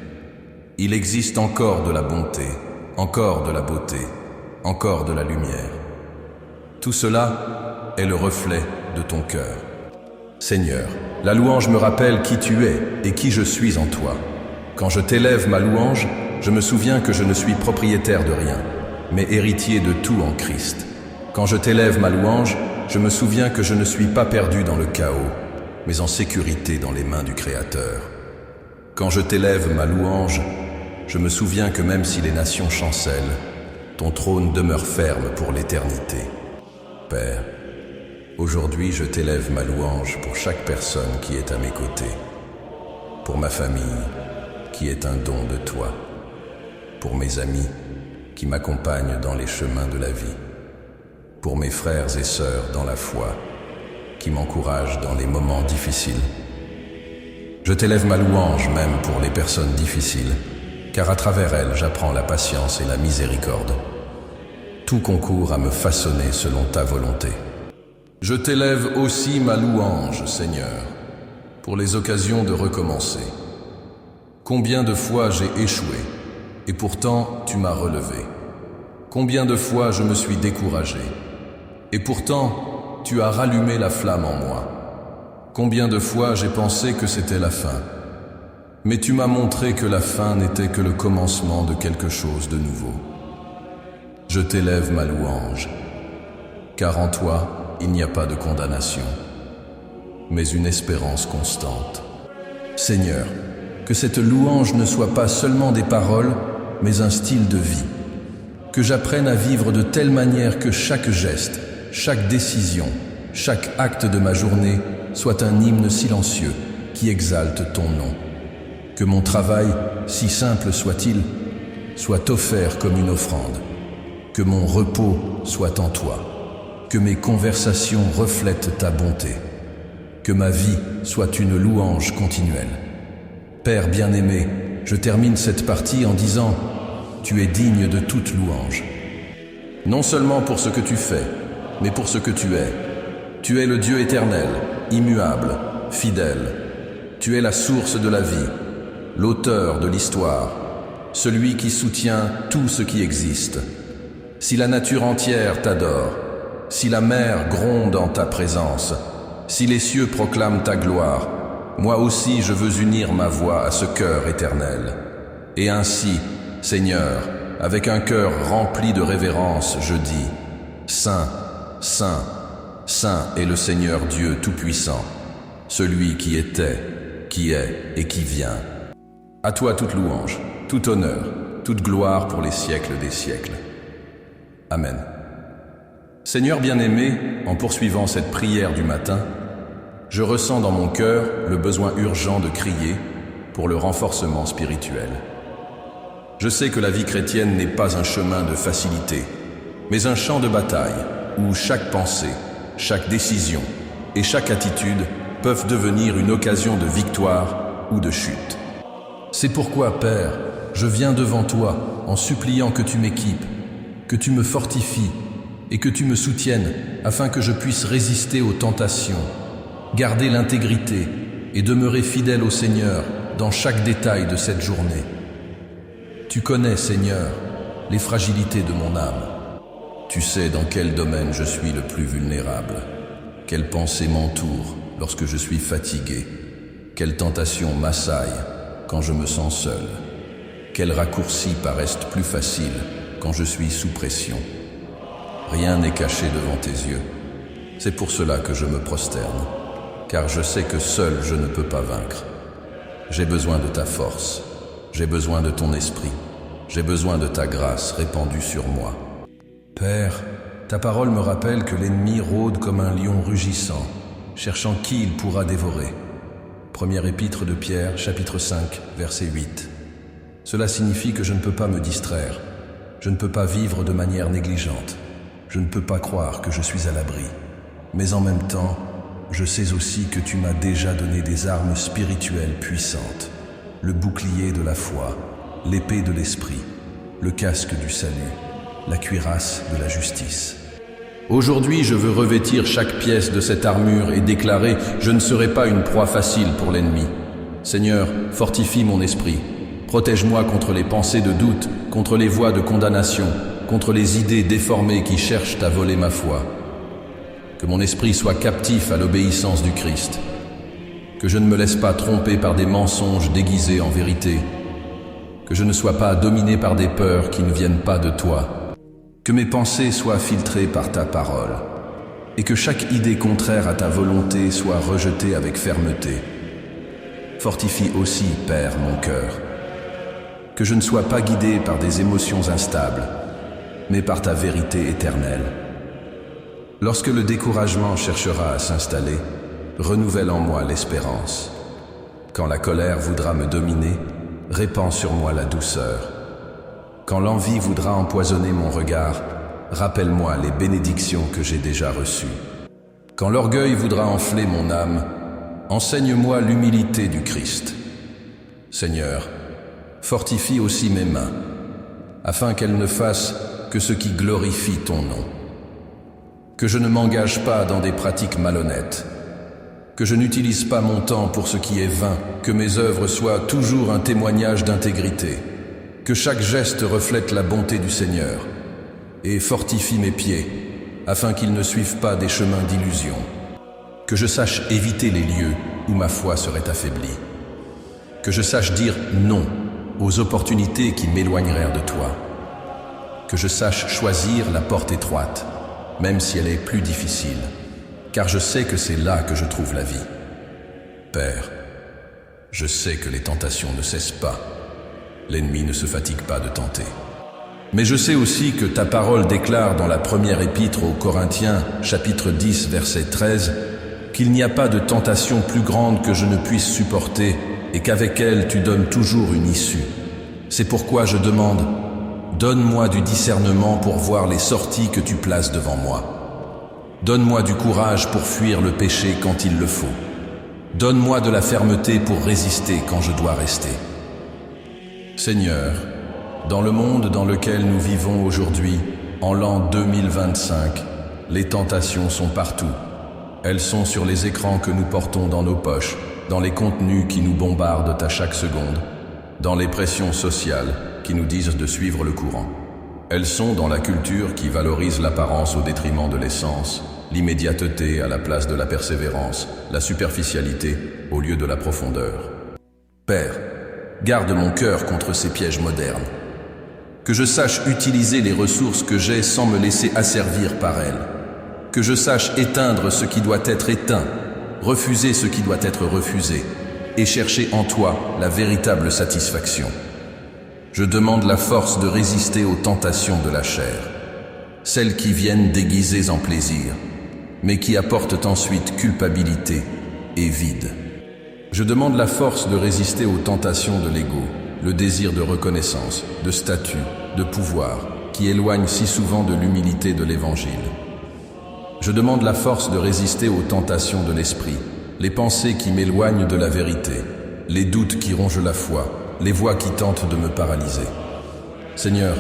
il existe encore de la bonté, encore de la beauté, encore de la lumière. Tout cela est le reflet de ton cœur. Seigneur, la louange me rappelle qui tu es et qui je suis en toi. Quand je t'élève ma louange, je me souviens que je ne suis propriétaire de rien, mais héritier de tout en Christ. Quand je t'élève ma louange, je me souviens que je ne suis pas perdu dans le chaos, mais en sécurité dans les mains du Créateur. Quand je t'élève ma louange, je me souviens que même si les nations chancellent, ton trône demeure ferme pour l'éternité. Père, aujourd'hui je t'élève ma louange pour chaque personne qui est à mes côtés, pour ma famille, qui est un don de toi. Pour mes amis qui m'accompagnent dans les chemins de la vie. Pour mes frères et sœurs dans la foi, qui m'encouragent dans les moments difficiles. Je t'élève ma louange même pour les personnes difficiles, car à travers elles j'apprends la patience et la miséricorde. Tout concourt à me façonner selon ta volonté. Je t'élève aussi ma louange, Seigneur, pour les occasions de recommencer. Combien de fois j'ai échoué, et pourtant tu m'as relevé. Combien de fois je me suis découragé, et pourtant tu as rallumé la flamme en moi. Combien de fois j'ai pensé que c'était la fin, mais tu m'as montré que la fin n'était que le commencement de quelque chose de nouveau. Je t'élève ma louange, car en toi il n'y a pas de condamnation, mais une espérance constante. Seigneur, que cette louange ne soit pas seulement des paroles, mais un style de vie. Que j'apprenne à vivre de telle manière que chaque geste, chaque décision, chaque acte de ma journée soit un hymne silencieux qui exalte ton nom. Que mon travail, si simple soit-il, soit offert comme une offrande. Que mon repos soit en toi. Que mes conversations reflètent ta bonté. Que ma vie soit une louange continuelle. Père bien-aimé, je termine cette partie en disant « Tu es digne de toute louange ». Non seulement pour ce que tu fais, mais pour ce que tu es. Tu es le Dieu éternel, immuable, fidèle. Tu es la source de la vie, l'auteur de l'histoire, celui qui soutient tout ce qui existe. Si la nature entière t'adore, si la mer gronde en ta présence, si les cieux proclament ta gloire, moi aussi je veux unir ma voix à ce cœur éternel. Et ainsi, Seigneur, avec un cœur rempli de révérence, je dis, Saint, Saint, Saint est le Seigneur Dieu Tout-Puissant, celui qui était, qui est et qui vient. À toi toute louange, tout honneur, toute gloire pour les siècles des siècles. Amen. Seigneur bien-aimé, en poursuivant cette prière du matin, je ressens dans mon cœur le besoin urgent de crier pour le renforcement spirituel. Je sais que la vie chrétienne n'est pas un chemin de facilité, mais un champ de bataille où chaque pensée, chaque décision et chaque attitude peuvent devenir une occasion de victoire ou de chute. C'est pourquoi, Père, je viens devant toi en suppliant que tu m'équipes, que tu me fortifies et que tu me soutiennes afin que je puisse résister aux tentations, garder l'intégrité et demeurer fidèle au Seigneur dans chaque détail de cette journée. Tu connais, Seigneur, les fragilités de mon âme. Tu sais dans quel domaine je suis le plus vulnérable, quelles pensées m'entourent lorsque je suis fatigué, quelles tentations m'assaillent quand je me sens seul, quels raccourcis paraissent plus faciles quand je suis sous pression. Rien n'est caché devant tes yeux. C'est pour cela que je me prosterne, car je sais que seul je ne peux pas vaincre. J'ai besoin de ta force, j'ai besoin de ton esprit, j'ai besoin de ta grâce répandue sur moi. Père, ta parole me rappelle que l'ennemi rôde comme un lion rugissant, cherchant qui il pourra dévorer. Première épître de Pierre, chapitre 5, verset 8. Cela signifie que je ne peux pas me distraire, je ne peux pas vivre de manière négligente, je ne peux pas croire que je suis à l'abri. Mais en même temps, je sais aussi que tu m'as déjà donné des armes spirituelles puissantes, le bouclier de la foi, l'épée de l'esprit, le casque du salut, la cuirasse de la justice. Aujourd'hui, je veux revêtir chaque pièce de cette armure et déclarer « Je ne serai pas une proie facile pour l'ennemi ». Seigneur, fortifie mon esprit. Protège-moi contre les pensées de doute, contre les voix de condamnation, contre les idées déformées qui cherchent à voler ma foi. Que mon esprit soit captif à l'obéissance du Christ. Que je ne me laisse pas tromper par des mensonges déguisés en vérité. Que je ne sois pas dominé par des peurs qui ne viennent pas de toi. Que mes pensées soient filtrées par ta parole. Et que chaque idée contraire à ta volonté soit rejetée avec fermeté. Fortifie aussi, Père, mon cœur. Que je ne sois pas guidé par des émotions instables, mais par ta vérité éternelle. Lorsque le découragement cherchera à s'installer, renouvelle en moi l'espérance. Quand la colère voudra me dominer, répands sur moi la douceur. Quand l'envie voudra empoisonner mon regard, rappelle-moi les bénédictions que j'ai déjà reçues. Quand l'orgueil voudra enfler mon âme, enseigne-moi l'humilité du Christ. Seigneur, fortifie aussi mes mains, afin qu'elles ne fassent que ce qui glorifie ton nom. Que je ne m'engage pas dans des pratiques malhonnêtes, que je n'utilise pas mon temps pour ce qui est vain, que mes œuvres soient toujours un témoignage d'intégrité, que chaque geste reflète la bonté du Seigneur, et fortifie mes pieds, afin qu'ils ne suivent pas des chemins d'illusion. Que je sache éviter les lieux où ma foi serait affaiblie. Que je sache dire non aux opportunités qui m'éloigneraient de toi. Que je sache choisir la porte étroite, même si elle est plus difficile, car je sais que c'est là que je trouve la vie. Père, je sais que les tentations ne cessent pas. L'ennemi ne se fatigue pas de tenter. Mais je sais aussi que ta parole déclare dans la première épître aux Corinthiens, chapitre 10, verset 13, qu'il n'y a pas de tentation plus grande que je ne puisse supporter et qu'avec elle tu donnes toujours une issue. C'est pourquoi je demande, donne-moi du discernement pour voir les sorties que tu places devant moi. Donne-moi du courage pour fuir le péché quand il le faut. Donne-moi de la fermeté pour résister quand je dois rester. Seigneur, dans le monde dans lequel nous vivons aujourd'hui, en l'an 2025, les tentations sont partout. Elles sont sur les écrans que nous portons dans nos poches, dans les contenus qui nous bombardent à chaque seconde, dans les pressions sociales qui nous disent de suivre le courant. Elles sont dans la culture qui valorise l'apparence au détriment de l'essence, l'immédiateté à la place de la persévérance, la superficialité au lieu de la profondeur. Père, garde mon cœur contre ces pièges modernes. Que je sache utiliser les ressources que j'ai sans me laisser asservir par elles. Que je sache éteindre ce qui doit être éteint, refuser ce qui doit être refusé, et chercher en toi la véritable satisfaction. Je demande la force de résister aux tentations de la chair, celles qui viennent déguisées en plaisir, mais qui apportent ensuite culpabilité et vide. Je demande la force de résister aux tentations de l'ego, le désir de reconnaissance, de statut, de pouvoir, qui éloigne si souvent de l'humilité de l'Évangile. Je demande la force de résister aux tentations de l'esprit, les pensées qui m'éloignent de la vérité, les doutes qui rongent la foi, les voix qui tentent de me paralyser. Seigneur,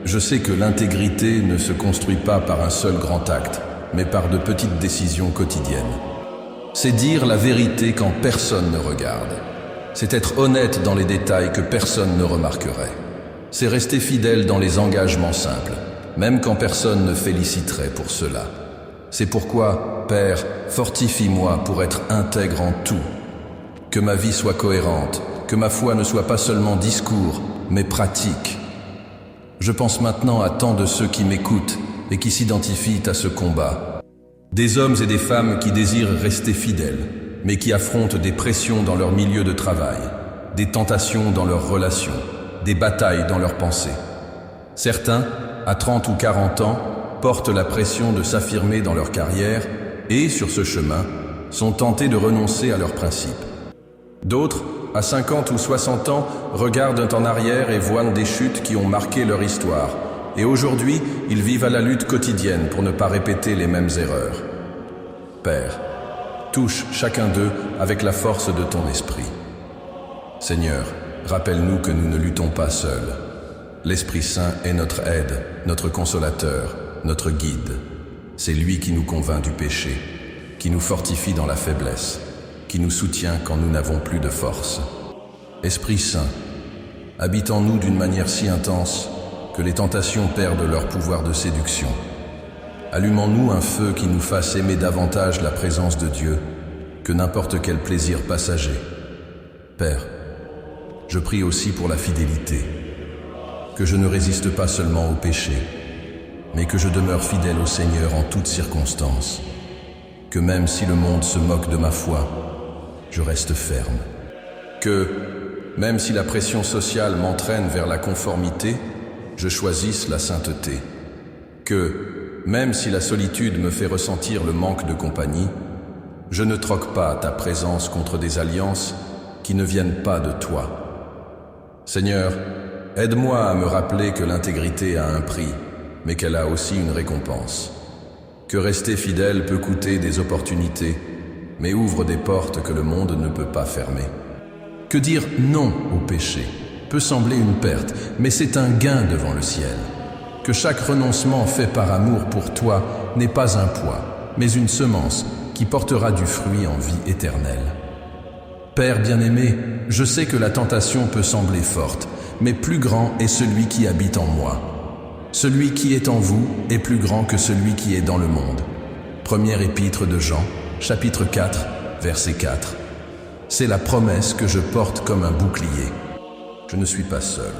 je sais que l'intégrité ne se construit pas par un seul grand acte, mais par de petites décisions quotidiennes. C'est dire la vérité quand personne ne regarde. C'est être honnête dans les détails que personne ne remarquerait. C'est rester fidèle dans les engagements simples, même quand personne ne féliciterait pour cela. C'est pourquoi, Père, fortifie-moi pour être intègre en tout. Que ma vie soit cohérente, que ma foi ne soit pas seulement discours, mais pratique. Je pense maintenant à tant de ceux qui m'écoutent et qui s'identifient à ce combat. Des hommes et des femmes qui désirent rester fidèles, mais qui affrontent des pressions dans leur milieu de travail, des tentations dans leurs relations, des batailles dans leurs pensées. Certains, à 30 ou 40 ans, portent la pression de s'affirmer dans leur carrière et, sur ce chemin, sont tentés de renoncer à leurs principes. D'autres, à 50 ou 60 ans, regardent en arrière et voient des chutes qui ont marqué leur histoire. Et aujourd'hui, ils vivent à la lutte quotidienne pour ne pas répéter les mêmes erreurs. Père, touche chacun d'eux avec la force de ton esprit. Seigneur, rappelle-nous que nous ne luttons pas seuls. L'Esprit Saint est notre aide, notre consolateur, notre guide. C'est lui qui nous convainc du péché, qui nous fortifie dans la faiblesse, qui nous soutient quand nous n'avons plus de force. Esprit Saint, habite en nous d'une manière si intense que les tentations perdent leur pouvoir de séduction. Allume en nous un feu qui nous fasse aimer davantage la présence de Dieu que n'importe quel plaisir passager. Père, je prie aussi pour la fidélité, que je ne résiste pas seulement au péché, mais que je demeure fidèle au Seigneur en toutes circonstances, que même si le monde se moque de ma foi, je reste ferme, que, même si la pression sociale m'entraîne vers la conformité, je choisisse la sainteté, que, même si la solitude me fait ressentir le manque de compagnie, je ne troque pas ta présence contre des alliances qui ne viennent pas de toi. Seigneur, aide-moi à me rappeler que l'intégrité a un prix, mais qu'elle a aussi une récompense. Que rester fidèle peut coûter des opportunités, mais ouvre des portes que le monde ne peut pas fermer. Que dire non au péché peut sembler une perte, mais c'est un gain devant le ciel. Que chaque renoncement fait par amour pour toi n'est pas un poids, mais une semence qui portera du fruit en vie éternelle. Père bien-aimé, je sais que la tentation peut sembler forte, mais plus grand est celui qui habite en moi. Celui qui est en vous est plus grand que celui qui est dans le monde. Première épître de Jean, chapitre 4, verset 4. C'est la promesse que je porte comme un bouclier. Je ne suis pas seul.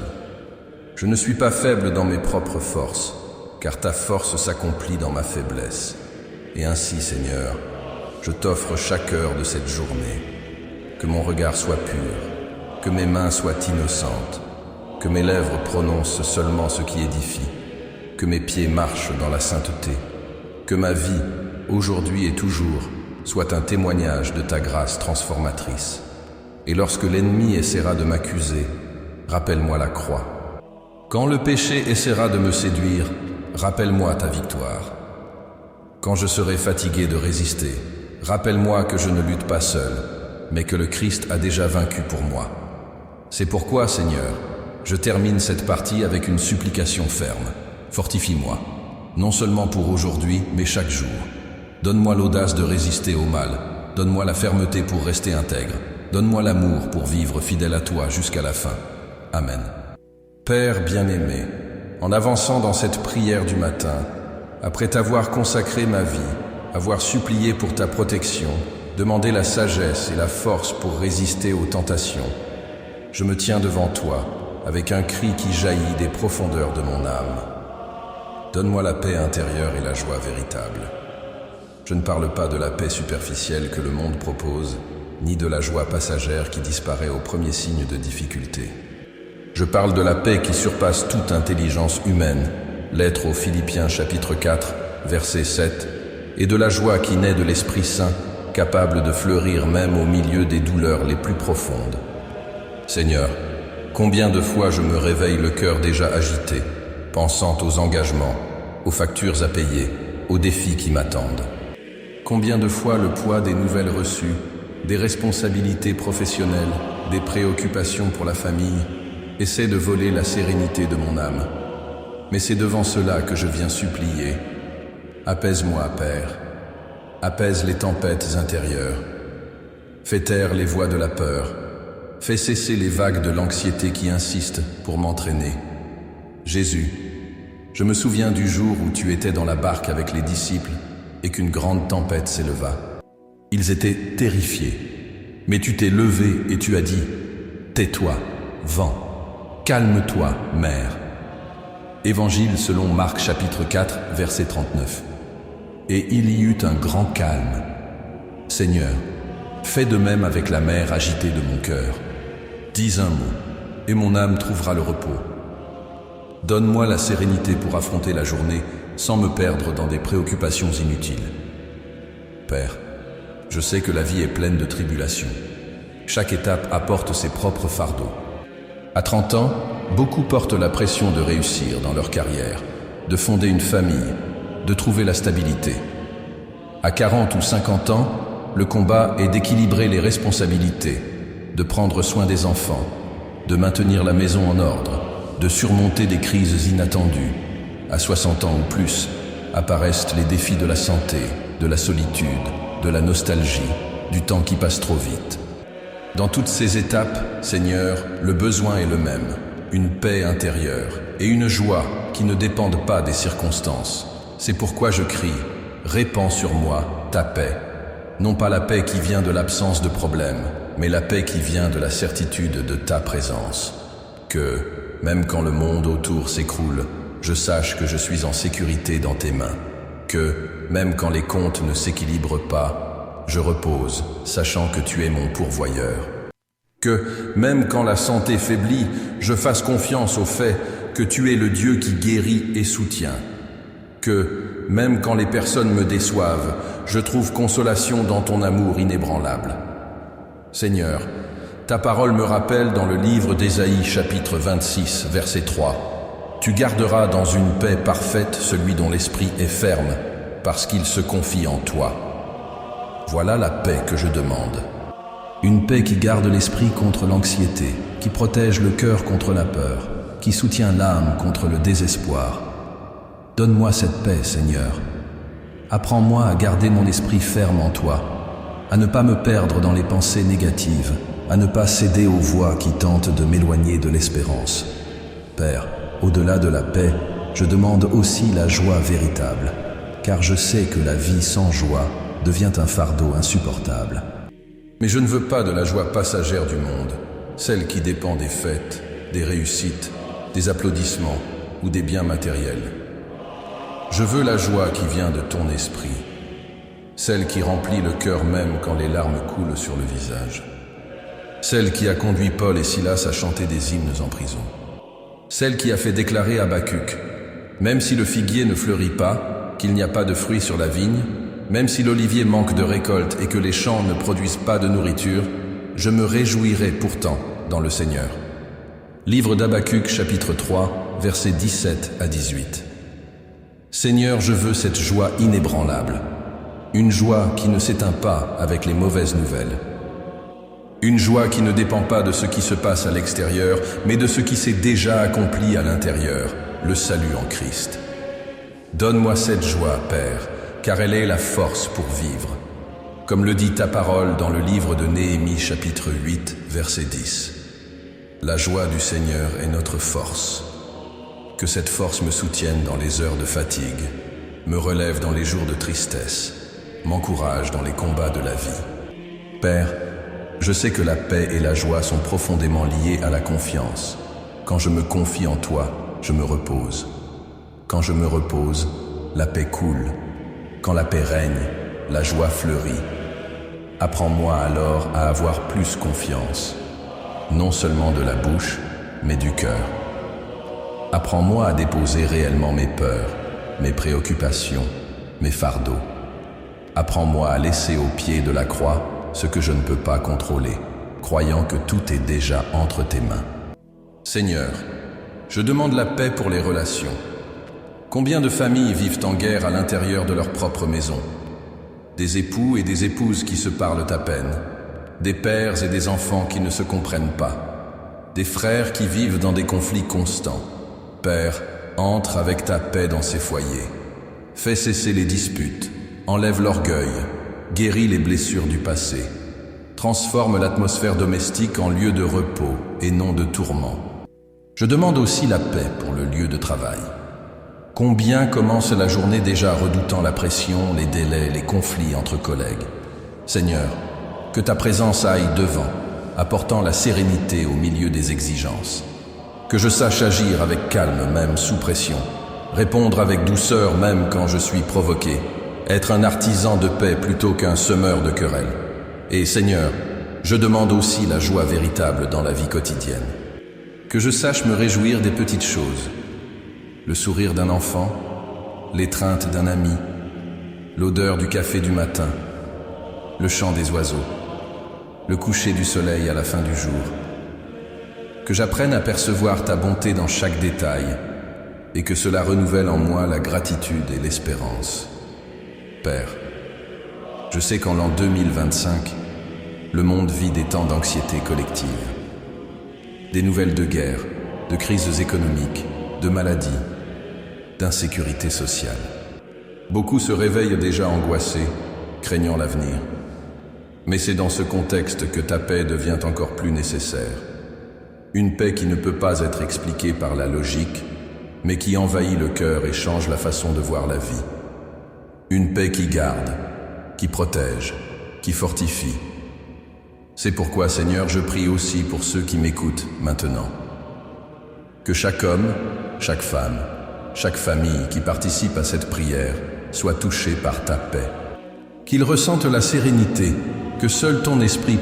Je ne suis pas faible dans mes propres forces, car ta force s'accomplit dans ma faiblesse. Et ainsi, Seigneur, je t'offre chaque heure de cette journée. Que mon regard soit pur, que mes mains soient innocentes, que mes lèvres prononcent seulement ce qui édifie, que mes pieds marchent dans la sainteté, que ma vie, aujourd'hui et toujours, soit un témoignage de ta grâce transformatrice. Et lorsque l'ennemi essaiera de m'accuser, rappelle-moi la croix. Quand le péché essaiera de me séduire, rappelle-moi ta victoire. Quand je serai fatigué de résister, rappelle-moi que je ne lutte pas seul, mais que le Christ a déjà vaincu pour moi. C'est pourquoi, Seigneur, je termine cette partie avec une supplication ferme. Fortifie-moi, non seulement pour aujourd'hui, mais chaque jour. Donne-moi l'audace de résister au mal, donne-moi la fermeté pour rester intègre, donne-moi l'amour pour vivre fidèle à toi jusqu'à la fin. Amen. Père bien-aimé, en avançant dans cette prière du matin, après t'avoir consacré ma vie, avoir supplié pour ta protection, demandé la sagesse et la force pour résister aux tentations, je me tiens devant toi avec un cri qui jaillit des profondeurs de mon âme. Donne-moi la paix intérieure et la joie véritable. Je ne parle pas de la paix superficielle que le monde propose, ni de la joie passagère qui disparaît au premier signe de difficulté. Je parle de la paix qui surpasse toute intelligence humaine, lettre aux Philippiens chapitre 4, verset 7, et de la joie qui naît de l'Esprit Saint, capable de fleurir même au milieu des douleurs les plus profondes. Seigneur, combien de fois je me réveille le cœur déjà agité, pensant aux engagements, aux factures à payer, aux défis qui m'attendent. Combien de fois le poids des nouvelles reçues, des responsabilités professionnelles, des préoccupations pour la famille, essaie de voler la sérénité de mon âme. Mais c'est devant cela que je viens supplier. Apaise-moi, Père. Apaise les tempêtes intérieures. Fais taire les voix de la peur. Fais cesser les vagues de l'anxiété qui insistent pour m'entraîner. Jésus, je me souviens du jour où tu étais dans la barque avec les disciples et qu'une grande tempête s'éleva. Ils étaient terrifiés, mais tu t'es levé et tu as dit « Tais-toi, vent, calme-toi, mer ». Évangile selon Marc chapitre 4, verset 39. Et il y eut un grand calme. Seigneur, fais de même avec la mer agitée de mon cœur. Dis un mot, et mon âme trouvera le repos. Donne-moi la sérénité pour affronter la journée sans me perdre dans des préoccupations inutiles. Père, je sais que la vie est pleine de tribulations. Chaque étape apporte ses propres fardeaux. À 30 ans, beaucoup portent la pression de réussir dans leur carrière, de fonder une famille, de trouver la stabilité. À 40 ou 50 ans, le combat est d'équilibrer les responsabilités, de prendre soin des enfants, de maintenir la maison en ordre, de surmonter des crises inattendues. À 60 ans ou plus, apparaissent les défis de la santé, de la solitude, de la nostalgie, du temps qui passe trop vite. Dans toutes ces étapes, Seigneur, le besoin est le même, une paix intérieure et une joie qui ne dépendent pas des circonstances. C'est pourquoi je crie, répands sur moi ta paix. Non pas la paix qui vient de l'absence de problèmes, mais la paix qui vient de la certitude de ta présence. Que, même quand le monde autour s'écroule, je sache que je suis en sécurité dans tes mains. Que, même quand les comptes ne s'équilibrent pas, je repose, sachant que tu es mon pourvoyeur. Que, même quand la santé faiblit, je fasse confiance au fait que tu es le Dieu qui guérit et soutient. Que, même quand les personnes me déçoivent, je trouve consolation dans ton amour inébranlable. Seigneur, Ta parole me rappelle dans le livre d'Ésaïe chapitre 26, verset 3. Tu garderas dans une paix parfaite celui dont l'esprit est ferme, parce qu'il se confie en toi. Voilà la paix que je demande. Une paix qui garde l'esprit contre l'anxiété, qui protège le cœur contre la peur, qui soutient l'âme contre le désespoir. Donne-moi cette paix, Seigneur. Apprends-moi à garder mon esprit ferme en toi, à ne pas me perdre dans les pensées négatives, à ne pas céder aux voix qui tentent de m'éloigner de l'espérance. Père, au-delà de la paix, je demande aussi la joie véritable, car je sais que la vie sans joie devient un fardeau insupportable. Mais je ne veux pas de la joie passagère du monde, celle qui dépend des fêtes, des réussites, des applaudissements ou des biens matériels. Je veux la joie qui vient de ton esprit, celle qui remplit le cœur même quand les larmes coulent sur le visage, celle qui a conduit Paul et Silas à chanter des hymnes en prison, celle qui a fait déclarer à Habacuc, même si le figuier ne fleurit pas, qu'il n'y a pas de fruits sur la vigne, même si l'olivier manque de récolte et que les champs ne produisent pas de nourriture, je me réjouirai pourtant dans le Seigneur. Livre d'Habacuc, chapitre 3, versets 17 à 18. Seigneur, je veux cette joie inébranlable, une joie qui ne s'éteint pas avec les mauvaises nouvelles, une joie qui ne dépend pas de ce qui se passe à l'extérieur, mais de ce qui s'est déjà accompli à l'intérieur, le salut en Christ. Donne-moi cette joie, Père, car elle est la force pour vivre, comme le dit ta parole dans le livre de Néhémie, chapitre 8, verset 10. La joie du Seigneur est notre force. Que cette force me soutienne dans les heures de fatigue, me relève dans les jours de tristesse, m'encourage dans les combats de la vie. Père, je sais que la paix et la joie sont profondément liées à la confiance. Quand je me confie en toi, je me repose. Quand je me repose, la paix coule. Quand la paix règne, la joie fleurit. Apprends-moi alors à avoir plus confiance, non seulement de la bouche, mais du cœur. Apprends-moi à déposer réellement mes peurs, mes préoccupations, mes fardeaux. Apprends-moi à laisser au pied de la croix ce que je ne peux pas contrôler, croyant que tout est déjà entre tes mains. Seigneur, je demande la paix pour les relations. Combien de familles vivent en guerre à l'intérieur de leur propre maison? Des époux et des épouses qui se parlent à peine, des pères et des enfants qui ne se comprennent pas, des frères qui vivent dans des conflits constants. Père, entre avec ta paix dans ces foyers. Fais cesser les disputes, enlève l'orgueil, guéris les blessures du passé. Transforme l'atmosphère domestique en lieu de repos et non de tourment. Je demande aussi la paix pour le lieu de travail. Combien commence la journée déjà redoutant la pression, les délais, les conflits entre collègues. Seigneur, que ta présence aille devant, apportant la sérénité au milieu des exigences. Que je sache agir avec calme même sous pression, répondre avec douceur même quand je suis provoqué, être un artisan de paix plutôt qu'un semeur de querelles. Et Seigneur, je demande aussi la joie véritable dans la vie quotidienne. Que je sache me réjouir des petites choses, le sourire d'un enfant, l'étreinte d'un ami, l'odeur du café du matin, le chant des oiseaux, le coucher du soleil à la fin du jour. Que j'apprenne à percevoir ta bonté dans chaque détail et que cela renouvelle en moi la gratitude et l'espérance. Père, je sais qu'en l'an 2025, le monde vit des temps d'anxiété collective, des nouvelles de guerre, de crises économiques, de maladies, d'insécurité sociale. Beaucoup se réveillent déjà angoissés, craignant l'avenir. Mais c'est dans ce contexte que ta paix devient encore plus nécessaire. Une paix qui ne peut pas être expliquée par la logique, mais qui envahit le cœur et change la façon de voir la vie. Une paix qui garde, qui protège, qui fortifie. C'est pourquoi, Seigneur, je prie aussi pour ceux qui m'écoutent maintenant. Que chaque homme, chaque femme, chaque famille qui participe à cette prière soit touché par ta paix. Qu'ils ressentent la sérénité que seul ton esprit